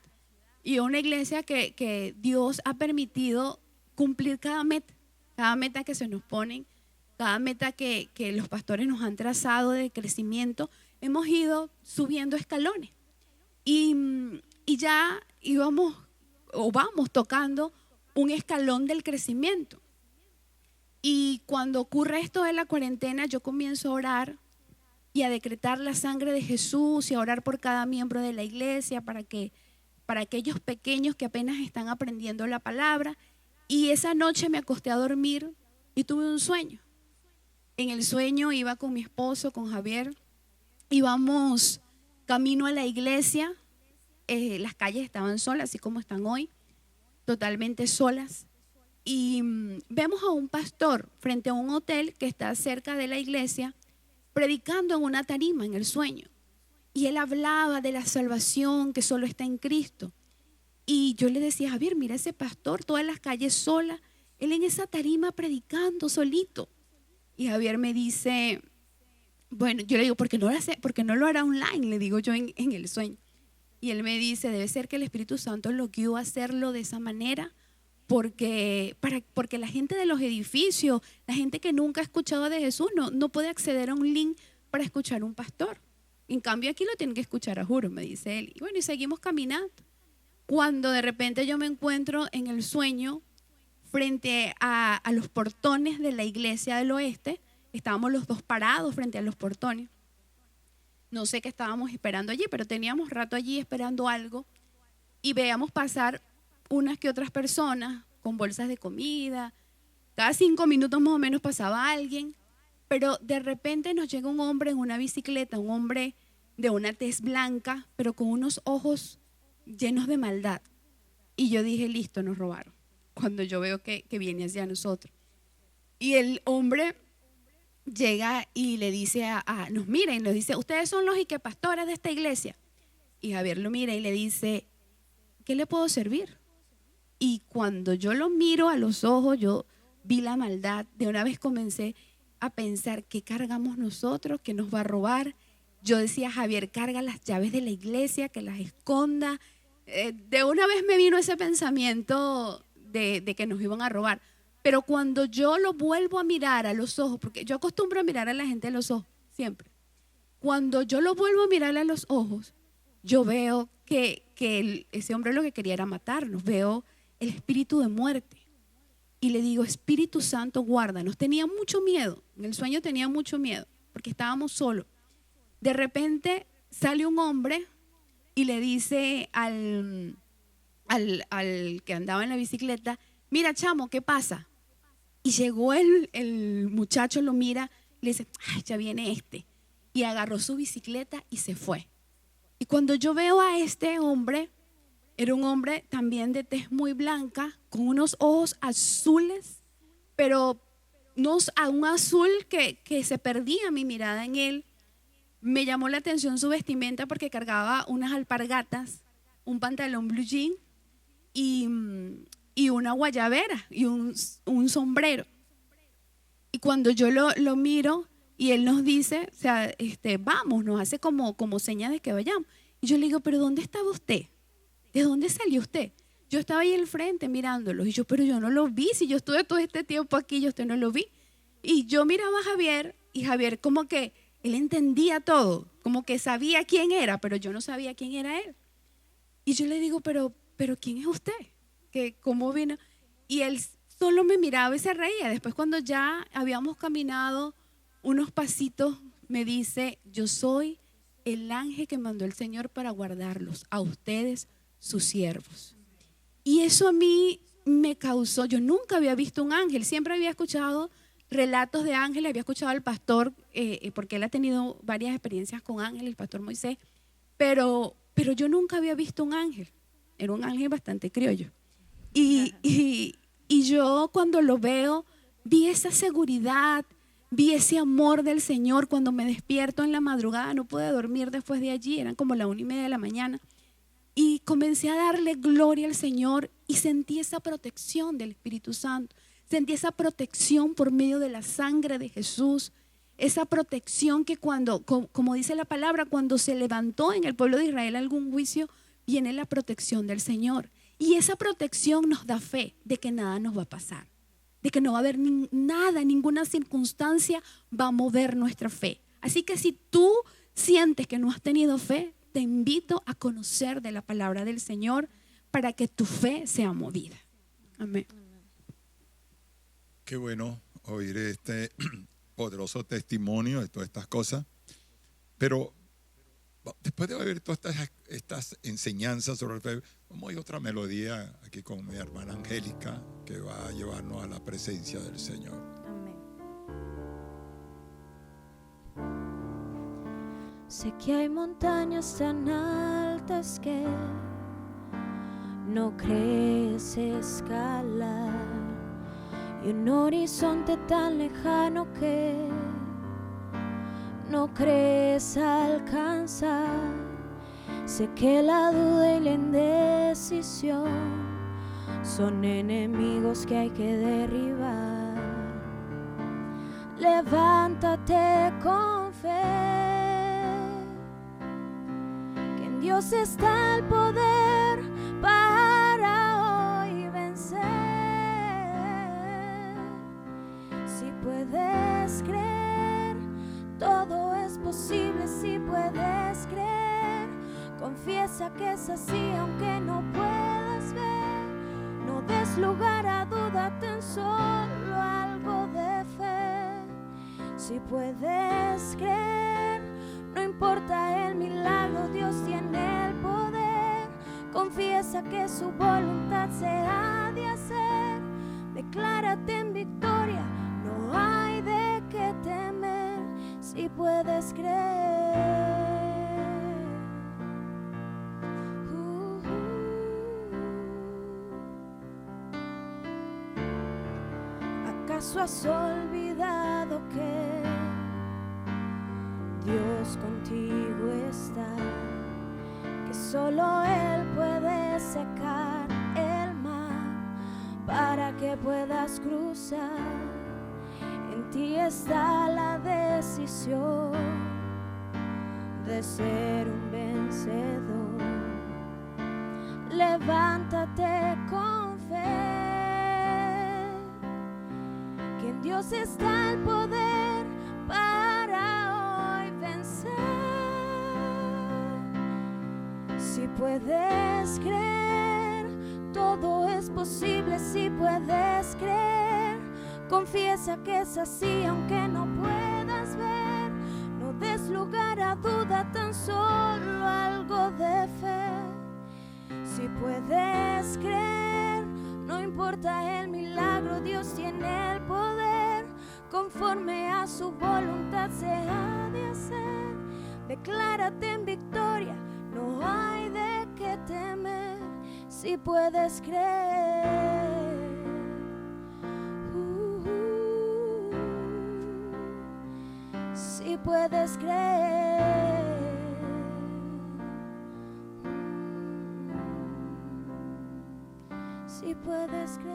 D: y una iglesia que Dios ha permitido cumplir cada meta que se nos ponen, cada meta que los pastores nos han trazado de crecimiento. Hemos ido subiendo escalones y ya vamos tocando un escalón del crecimiento. Y cuando ocurre esto de la cuarentena, yo comienzo a orar y a decretar la sangre de Jesús y a orar por cada miembro de la iglesia para aquellos pequeños que apenas están aprendiendo la palabra. Y esa noche me acosté a dormir y tuve un sueño. En el sueño iba con mi esposo, con Javier, íbamos camino a la iglesia. Las calles estaban solas, así como están hoy, totalmente solas. Y vemos a un pastor frente a un hotel que está cerca de la iglesia, predicando en una tarima en el sueño. Y él hablaba de la salvación que solo está en Cristo. Y yo le decía, Javier, mira ese pastor, todas las calles solas, él en esa tarima predicando solito. Y Javier me dice, bueno, yo le digo, ¿por qué no lo hará online? Le digo yo en el sueño. Y él me dice, debe ser que el Espíritu Santo lo guió a hacerlo de esa manera, porque la gente de los edificios, la gente que nunca ha escuchado de Jesús, no puede acceder a un link para escuchar a un pastor. En cambio aquí lo tienen que escuchar a juro, me dice él. Y bueno, y seguimos caminando. Cuando de repente yo me encuentro en el sueño frente a los portones de la iglesia del oeste, estábamos los dos parados frente a los portones. No sé qué estábamos esperando allí, pero teníamos rato allí esperando algo y veíamos pasar unas que otras personas con bolsas de comida. Cada 5 minutos más o menos pasaba alguien, pero de repente nos llega un hombre en una bicicleta, un hombre de una tez blanca, pero con unos ojos llenos de maldad. Y yo dije, listo, nos robaron. Cuando yo veo que viene hacia nosotros. Y el hombre llega y le dice nos mira y nos dice, ustedes son los pastores de esta iglesia. Y Javier lo mira y le dice, ¿qué le puedo servir? Y cuando yo lo miro a los ojos, yo vi la maldad. De una vez comencé a pensar, ¿qué cargamos nosotros? ¿Qué nos va a robar? Yo decía, Javier, carga las llaves de la iglesia, que las esconda. De una vez me vino ese pensamiento de que nos iban a robar. Pero cuando yo lo vuelvo a mirar a los ojos, porque yo acostumbro a mirar a la gente a los ojos, siempre. Cuando yo lo vuelvo a mirar a los ojos, yo veo que ese hombre lo que quería era matarnos. Veo el espíritu de muerte. Y le digo, Espíritu Santo, guárdanos. Tenía mucho miedo. En el sueño tenía mucho miedo, porque estábamos solos. De repente sale un hombre y le dice al que andaba en la bicicleta, mira, chamo, ¿qué pasa? Y llegó el muchacho, lo mira, le dice, ay, ya viene este. Y agarró su bicicleta y se fue. Y cuando yo veo a este hombre, era un hombre también de tez muy blanca, con unos ojos azules, pero a un azul que se perdía mi mirada en él. Me llamó la atención su vestimenta porque cargaba unas alpargatas, un pantalón blue jean y una guayabera y un sombrero. Y cuando yo lo miro y él nos dice, o sea, vamos, nos hace como señas de que vayamos. Y yo le digo, pero ¿dónde estaba usted? ¿De dónde salió usted? Yo estaba ahí al frente mirándolo. Y yo, pero yo no lo vi. Si yo estuve todo este tiempo aquí, usted no lo vi. Y yo miraba a Javier y Javier como que él entendía todo, como que sabía quién era, pero yo no sabía quién era él. Y yo le digo, pero ¿quién es usted? ¿Cómo vino? Y él solo me miraba y se reía. Después, cuando ya habíamos caminado unos pasitos, me dice, yo soy el ángel que mandó el Señor para guardarlos, a ustedes, sus siervos. Y eso a mí me causó, yo nunca había visto un ángel, siempre había escuchado relatos de ángeles, había escuchado al pastor, porque él ha tenido varias experiencias con ángeles, el pastor Moisés, pero yo nunca había visto un ángel, era un ángel bastante criollo. Y yo cuando lo veo, vi esa seguridad, vi ese amor del Señor. Cuando me despierto en la madrugada, no pude dormir después de allí, eran como la 1:30 de la mañana, y comencé a darle gloria al Señor y sentí esa protección del Espíritu Santo. Sentí esa protección por medio de la sangre de Jesús, esa protección que cuando, como dice la palabra, cuando se levantó en el pueblo de Israel algún juicio, viene la protección del Señor. Y esa protección nos da fe de que nada nos va a pasar, de que no va a haber nada, ninguna circunstancia va a mover nuestra fe. Así que si tú sientes que no has tenido fe, te invito a conocer de la palabra del Señor para que tu fe sea movida. Amén.
A: Qué bueno oír este poderoso testimonio de todas estas cosas. Pero después de oír todas estas enseñanzas sobre el fe, vamos a ir otra melodía aquí con mi hermana Angélica, que va a llevarnos a la presencia del Señor.
B: Amén. Sé que hay montañas tan altas que no crees escalar, y un horizonte tan lejano que no crees alcanzar. Sé que la duda y la indecisión son enemigos que hay que derribar. Levántate con fe, que en Dios está el poder para hoy vencer. Si puedes creer, todo es posible. Si puedes creer, confiesa que es así aunque no puedas ver. No des lugar a duda, ten solo algo de fe. Si puedes creer, no importa el milagro, Dios tiene el poder. Confiesa que su voluntad se ha de hacer. Declárate en victoria, no hay de qué temer. Si puedes creer. ¿Acaso has olvidado que Dios contigo está? Que solo Él puede secar el mar para que puedas cruzar. En ti está la decisión de ser un vencedor. Levántate con fe, que en Dios está el poder para hoy vencer. Si puedes creer, todo es posible. Si puedes creer, confiesa que es así, aunque no puedas ver. No des lugar a duda, tan solo algo de fe. Si puedes creer, no importa el milagro, Dios tiene el poder. Conforme a su voluntad se ha de hacer. Declárate en victoria, no hay de qué temer. Si puedes creer. Si puedes creer. Si puedes creer.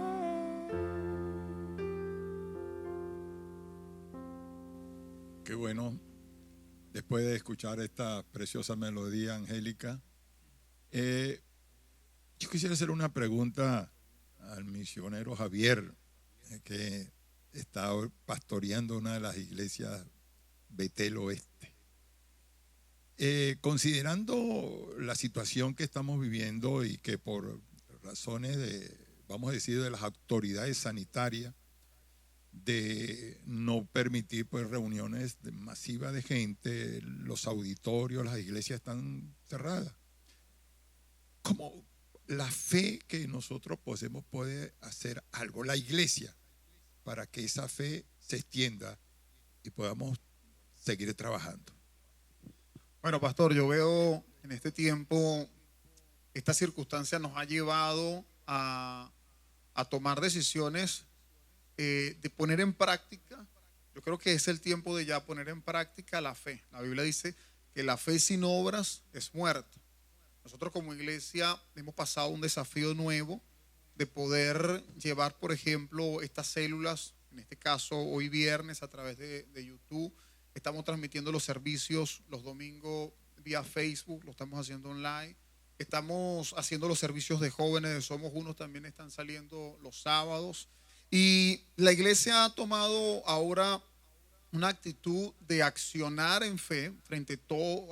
A: Qué bueno, después de escuchar esta preciosa melodía angélica, yo quisiera hacer una pregunta al misionero Javier, que está pastoreando una de las iglesias Betel Oeste. Considerando la situación que estamos viviendo y que por razones vamos a decir, de las autoridades sanitarias, de no permitir pues reuniones masivas de gente, los auditorios, las iglesias están cerradas. ¿Cómo la fe que nosotros poseemos puede hacer algo, la iglesia, para que esa fe se extienda y podamos seguir trabajando?
E: Bueno, pastor, yo veo en este tiempo, esta circunstancia nos ha llevado a tomar decisiones de poner en práctica. Yo creo que es el tiempo de ya poner en práctica la fe. La Biblia dice que la fe sin obras es muerta. Nosotros como iglesia hemos pasado un desafío nuevo de poder llevar, por ejemplo, estas células, en este caso hoy viernes a través de YouTube. Estamos transmitiendo los servicios los domingos vía Facebook, lo estamos haciendo online. Estamos haciendo los servicios de jóvenes de Somos Uno, también están saliendo los sábados. Y la iglesia ha tomado ahora una actitud de accionar en fe frente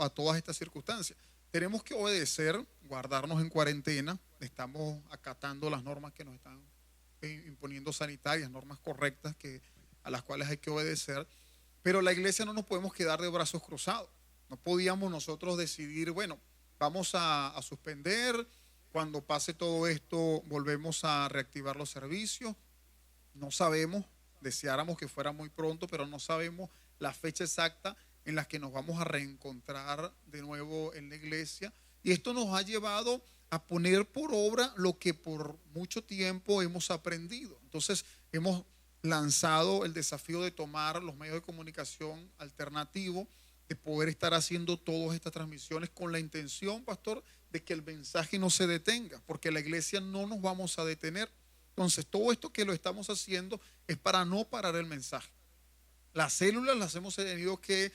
E: a todas estas circunstancias. Tenemos que obedecer, guardarnos en cuarentena. Estamos acatando las normas que nos están imponiendo sanitarias, normas correctas a las cuales hay que obedecer. Pero la iglesia no nos podemos quedar de brazos cruzados. No podíamos nosotros decidir, bueno, vamos a suspender, cuando pase todo esto volvemos a reactivar los servicios. No sabemos, deseáramos que fuera muy pronto, pero no sabemos la fecha exacta en la que nos vamos a reencontrar de nuevo en la iglesia. Y esto nos ha llevado a poner por obra lo que por mucho tiempo hemos aprendido. Entonces hemos lanzado el desafío de tomar los medios de comunicación alternativos, de poder estar haciendo todas estas transmisiones con la intención, pastor, de que el mensaje no se detenga, porque la iglesia no nos vamos a detener. Entonces, todo esto que lo estamos haciendo es para no parar el mensaje. Las células las hemos tenido que,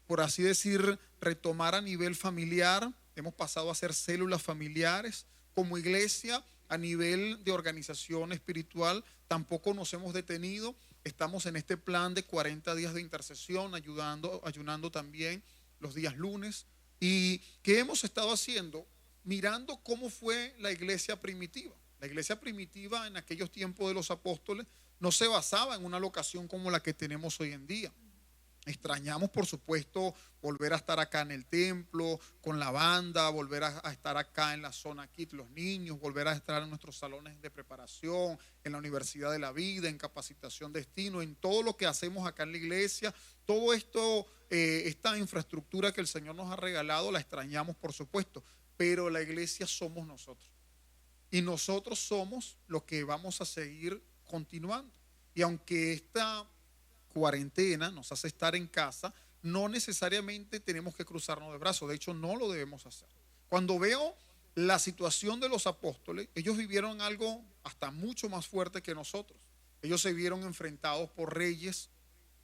E: por así decir, retomar a nivel familiar. Hemos pasado a ser células familiares. Como iglesia, a nivel de organización espiritual, tampoco nos hemos detenido. Estamos en este plan de 40 días de intercesión, ayunando también los días lunes. ¿Y qué hemos estado haciendo? Mirando cómo fue la iglesia primitiva. La iglesia primitiva en aquellos tiempos de los apóstoles no se basaba en una locación como la que tenemos hoy en día. Extrañamos, por supuesto, volver a estar acá en el templo, con la banda, volver a estar acá en la zona KIT, los niños, volver a estar en nuestros salones de preparación, en la Universidad de la Vida, en capacitación destino, en todo lo que hacemos acá en la iglesia. Todo esto, esta infraestructura que el Señor nos ha regalado, la extrañamos, por supuesto, pero la iglesia somos nosotros. Y nosotros somos los que vamos a seguir continuando. Y aunque esta cuarentena nos hace estar en casa, no necesariamente tenemos que cruzarnos de brazos. De hecho, no lo debemos hacer. Cuando veo la situación de los apóstoles, ellos vivieron algo hasta mucho más fuerte que nosotros. Ellos se vieron enfrentados por reyes,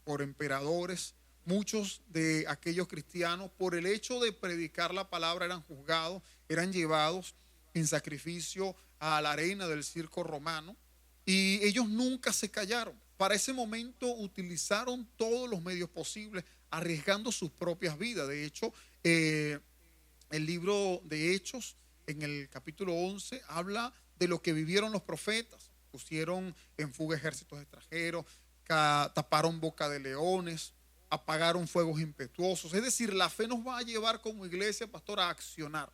E: por emperadores. Muchos de aquellos cristianos, por el hecho de predicar la palabra, eran juzgados, eran llevados en sacrificio a la arena del circo romano. Y ellos nunca se callaron. Para ese momento utilizaron todos los medios posibles, arriesgando sus propias vidas. De hecho, el libro de Hechos, en el capítulo 11, habla de lo que vivieron los profetas. Pusieron en fuga ejércitos extranjeros, taparon boca de leones, apagaron fuegos impetuosos. Es decir, la fe nos va a llevar como iglesia, pastor, a accionar,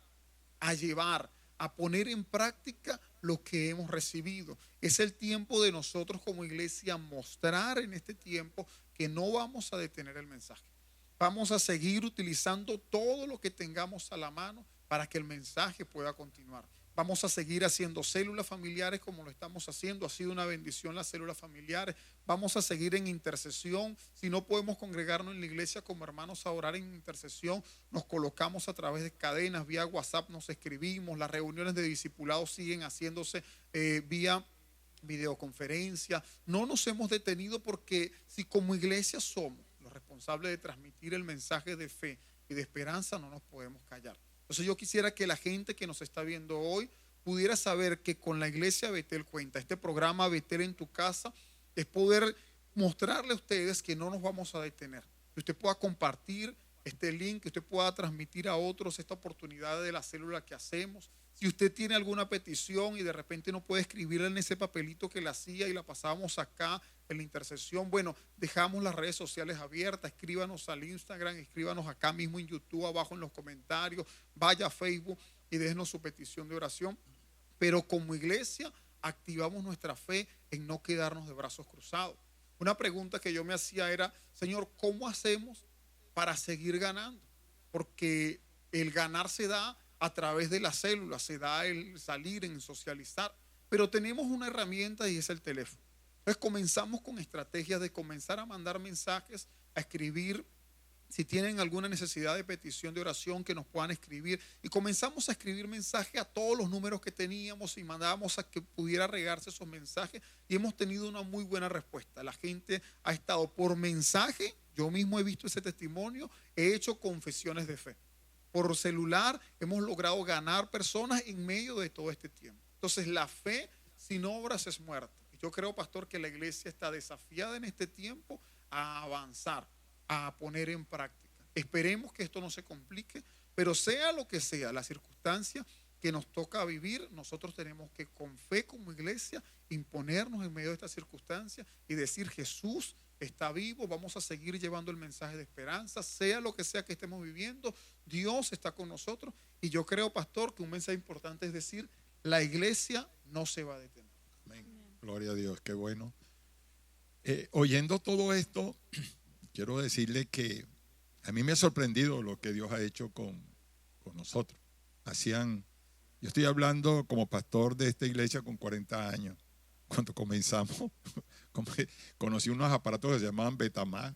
E: a llevar, a poner en práctica lo que hemos recibido. Es el tiempo de nosotros como iglesia mostrar en este tiempo que no vamos a detener el mensaje. Vamos a seguir utilizando todo lo que tengamos a la mano para que el mensaje pueda continuar. Vamos a seguir haciendo células familiares como lo estamos haciendo. Ha sido una bendición las células familiares. Vamos a seguir en intercesión. Si no podemos congregarnos en la iglesia como hermanos a orar en intercesión, nos colocamos a través de cadenas, vía WhatsApp nos escribimos. Las reuniones de discipulados siguen haciéndose vía videoconferencia. No nos hemos detenido porque si como iglesia somos los responsables de transmitir el mensaje de fe y de esperanza, no nos podemos callar. Entonces yo quisiera que la gente que nos está viendo hoy pudiera saber que con la iglesia Betel Cuenta, este programa Betel en tu casa, es poder mostrarle a ustedes que no nos vamos a detener. Que usted pueda compartir este link, que usted pueda transmitir a otros esta oportunidad de la célula que hacemos. Si usted tiene alguna petición y de repente no puede escribirla en ese papelito que la hacía y la pasábamos acá en la intercesión, bueno, dejamos las redes sociales abiertas. Escríbanos al Instagram, escríbanos acá mismo en YouTube, abajo en los comentarios, vaya a Facebook y déjenos su petición de oración. Pero como iglesia activamos nuestra fe en no quedarnos de brazos cruzados. Una pregunta que yo me hacía era, Señor, ¿cómo hacemos para seguir ganando? Porque el ganar se da a través de las células, se da el salir, en socializar, pero tenemos una herramienta y es el teléfono. Entonces comenzamos con estrategias de comenzar a mandar mensajes, a escribir. Si tienen alguna necesidad de petición de oración, que nos puedan escribir. Y comenzamos a escribir mensajes a todos los números que teníamos y mandábamos a que pudiera regarse esos mensajes. Y hemos tenido una muy buena respuesta. La gente ha estado por mensaje. Yo mismo he visto ese testimonio. He hecho confesiones de fe. Por celular hemos logrado ganar personas en medio de todo este tiempo. Entonces la fe sin obras es muerta. Y yo creo, pastor, que la iglesia está desafiada en este tiempo a avanzar, a poner en práctica. Esperemos que esto no se complique, pero sea lo que sea la circunstancia que nos toca vivir, nosotros tenemos que con fe como iglesia imponernos en medio de esta circunstancia y decir: Jesús está vivo, vamos a seguir llevando el mensaje de esperanza, sea lo que sea que estemos viviendo, Dios está con nosotros. Y yo creo, pastor, que un mensaje importante es decir: la iglesia no se va a detener.
A: Amén. Gloria a Dios, qué bueno. Oyendo todo esto, quiero decirle que a mí me ha sorprendido lo que Dios ha hecho con nosotros. Yo estoy hablando como pastor de esta iglesia con 40 años. Cuando comenzamos, conocí unos aparatos que se llamaban Betamax.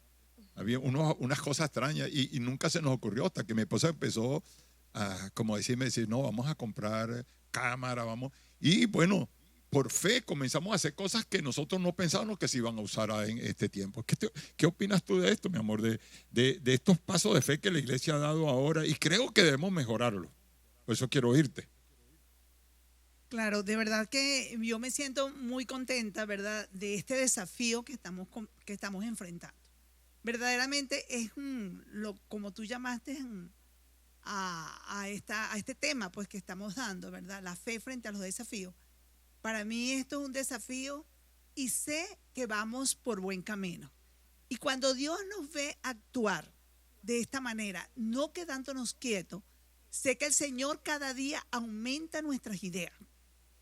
A: Había unas cosas extrañas y nunca se nos ocurrió hasta que mi esposa empezó a decir, no, vamos a comprar cámara, vamos. Y bueno, por fe comenzamos a hacer cosas que nosotros no pensábamos que se iban a usar en este tiempo. ¿Qué opinas tú de esto, mi amor? De estos pasos de fe que la iglesia ha dado ahora, y creo que debemos mejorarlo. Por eso quiero oírte.
C: Claro, de verdad que yo me siento muy contenta, ¿verdad?, de este desafío que estamos enfrentando. Verdaderamente es como tú llamaste a este tema pues que estamos dando, ¿verdad? La fe frente a los desafíos. Para mí esto es un desafío y sé que vamos por buen camino. Y cuando Dios nos ve actuar de esta manera, no quedándonos quietos, sé que el Señor cada día aumenta nuestras ideas.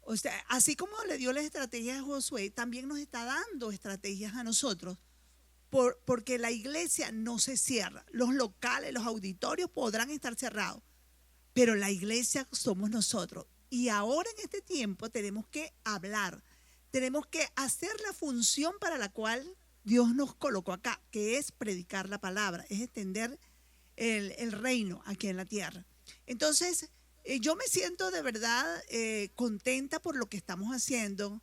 C: O sea, así como le dio las estrategias a Josué, también nos está dando estrategias a nosotros, porque la iglesia no se cierra. Los locales, los auditorios podrán estar cerrados, pero la iglesia somos nosotros. Y ahora en este tiempo tenemos que hablar, tenemos que hacer la función para la cual Dios nos colocó acá, que es predicar la palabra, es extender el reino aquí en la tierra. Entonces, yo me siento de verdad contenta por lo que estamos haciendo,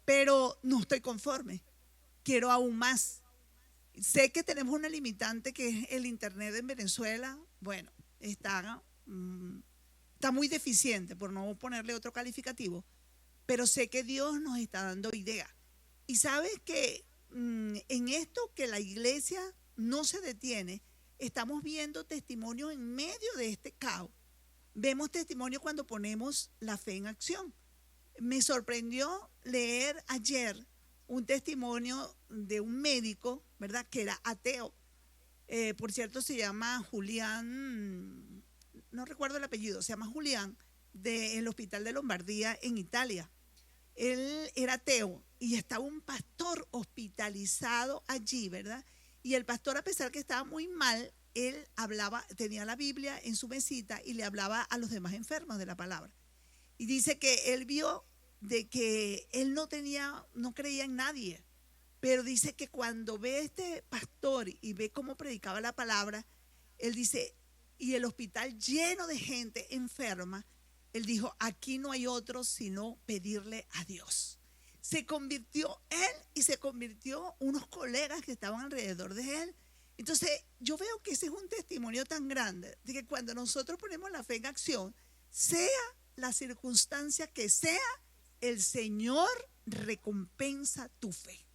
C: pero no estoy conforme. Quiero aún más. Sé que tenemos una limitante que es el internet en Venezuela. Bueno, está muy deficiente, por no ponerle otro calificativo, pero sé que Dios nos está dando idea. Y sabes que en esto que la iglesia no se detiene, estamos viendo testimonios en medio de este caos. Vemos testimonio cuando ponemos la fe en acción. Me sorprendió leer ayer un testimonio de un médico, ¿verdad?, que era ateo. Por cierto, se llama Julián, no recuerdo el apellido, se llama Julián, del Hospital de Lombardía en Italia. Él era ateo y estaba un pastor hospitalizado allí, ¿verdad? Y el pastor, a pesar que estaba muy mal, él hablaba, tenía la Biblia en su mesita y le hablaba a los demás enfermos de la palabra. Y dice que él vio de que él no creía en nadie, pero dice que cuando ve a este pastor y ve cómo predicaba la palabra, él dice, y el hospital lleno de gente enferma, él dijo, aquí no hay otro sino pedirle a Dios. Se convirtió él y se convirtió unos colegas que estaban alrededor de él. Entonces, yo veo que ese es un testimonio tan grande de que cuando nosotros ponemos la fe en acción, sea la circunstancia que sea, el Señor recompensa tu fe.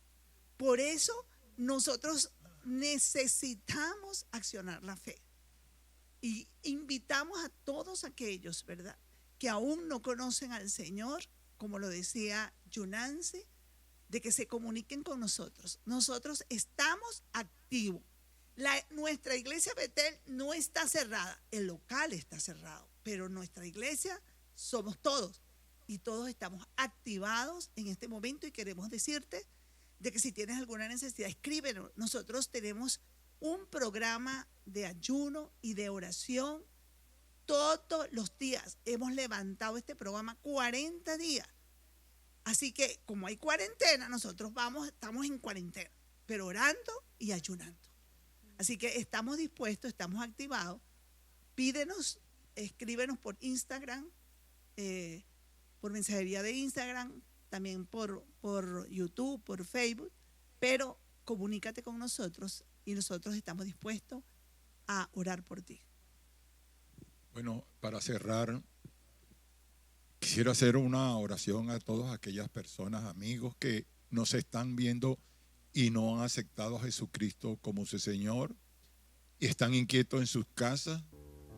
C: Por eso nosotros necesitamos accionar la fe. Y invitamos a todos aquellos, ¿verdad?, que aún no conocen al Señor, como lo decía Yunancy, de que se comuniquen con nosotros. Nosotros estamos activos. Nuestra iglesia Betel no está cerrada, el local está cerrado, pero nuestra iglesia somos todos y todos estamos activados en este momento y queremos decirte de que si tienes alguna necesidad, escríbenos. Nosotros tenemos un programa de ayuno y de oración todos los días. Hemos levantado este programa 40 días. Así que como hay cuarentena, nosotros estamos en cuarentena, pero orando y ayunando. Así que estamos dispuestos, estamos activados. Pídenos, escríbenos por Instagram, por mensajería de Instagram, también por YouTube, por Facebook, pero comunícate con nosotros y nosotros estamos dispuestos a orar por ti.
A: Bueno, para cerrar, quisiera hacer una oración a todas aquellas personas, amigos que nos están viendo y no han aceptado a Jesucristo como su Señor y están inquietos en sus casas,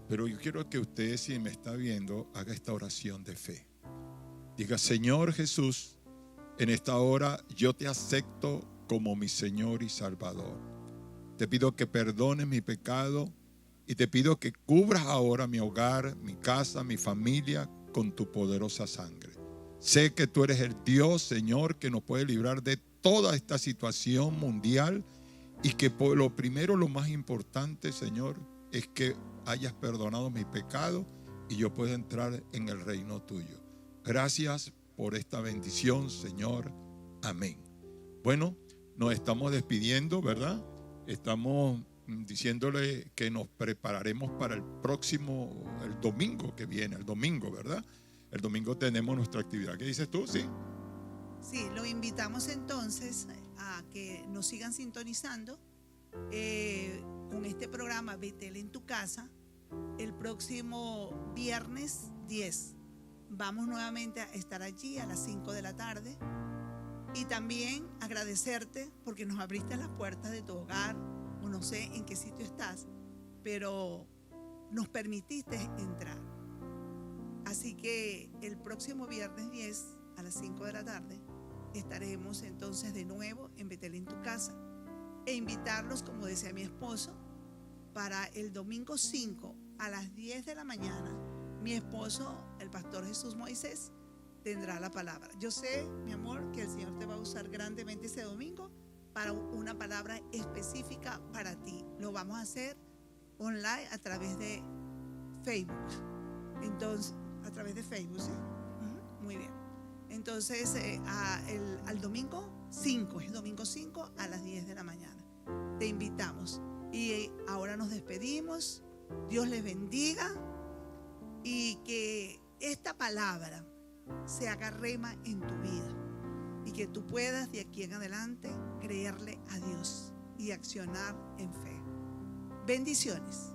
A: pero yo quiero que usted, si me está viendo, haga esta oración de fe. Diga, Señor Jesús, en esta hora yo te acepto como mi Señor y Salvador. Te pido que perdones mi pecado y te pido que cubras ahora mi hogar, mi casa, mi familia con tu poderosa sangre. Sé que tú eres el Dios, Señor, que nos puede librar de toda esta situación mundial y que por lo primero, lo más importante, Señor, es que hayas perdonado mi pecado y yo pueda entrar en el reino tuyo. Gracias por esta bendición, Señor. Amén. Bueno, nos estamos despidiendo, ¿verdad? Estamos diciéndole que nos prepararemos para el domingo que viene, el domingo, ¿verdad? El domingo tenemos nuestra actividad. ¿Qué dices tú? Sí.
C: Sí, lo invitamos entonces a que nos sigan sintonizando con este programa Betel en tu casa. El próximo viernes 10 vamos nuevamente a estar allí a las 5 de la tarde. Y también agradecerte porque nos abriste las puertas de tu hogar, o no sé en qué sitio estás, pero nos permitiste entrar. Así que el próximo viernes 10 a las 5 de la tarde estaremos entonces de nuevo en Betel en tu casa e invitarlos, como decía mi esposo, para el domingo 5 a las 10 de la mañana. Mi esposo, el pastor Jesús Moisés, tendrá la palabra. Yo sé, mi amor, que el Señor te va a usar grandemente ese domingo para una palabra específica para ti. Lo vamos a hacer online a través de Facebook. Entonces, a través de Facebook, ¿sí? Muy bien. Entonces, al domingo 5, es domingo 5 a las 10 de la mañana. Te invitamos. Y ahora nos despedimos. Dios les bendiga y que esta palabra se haga rema en tu vida y que tú puedas de aquí en adelante creerle a Dios y accionar en fe. Bendiciones.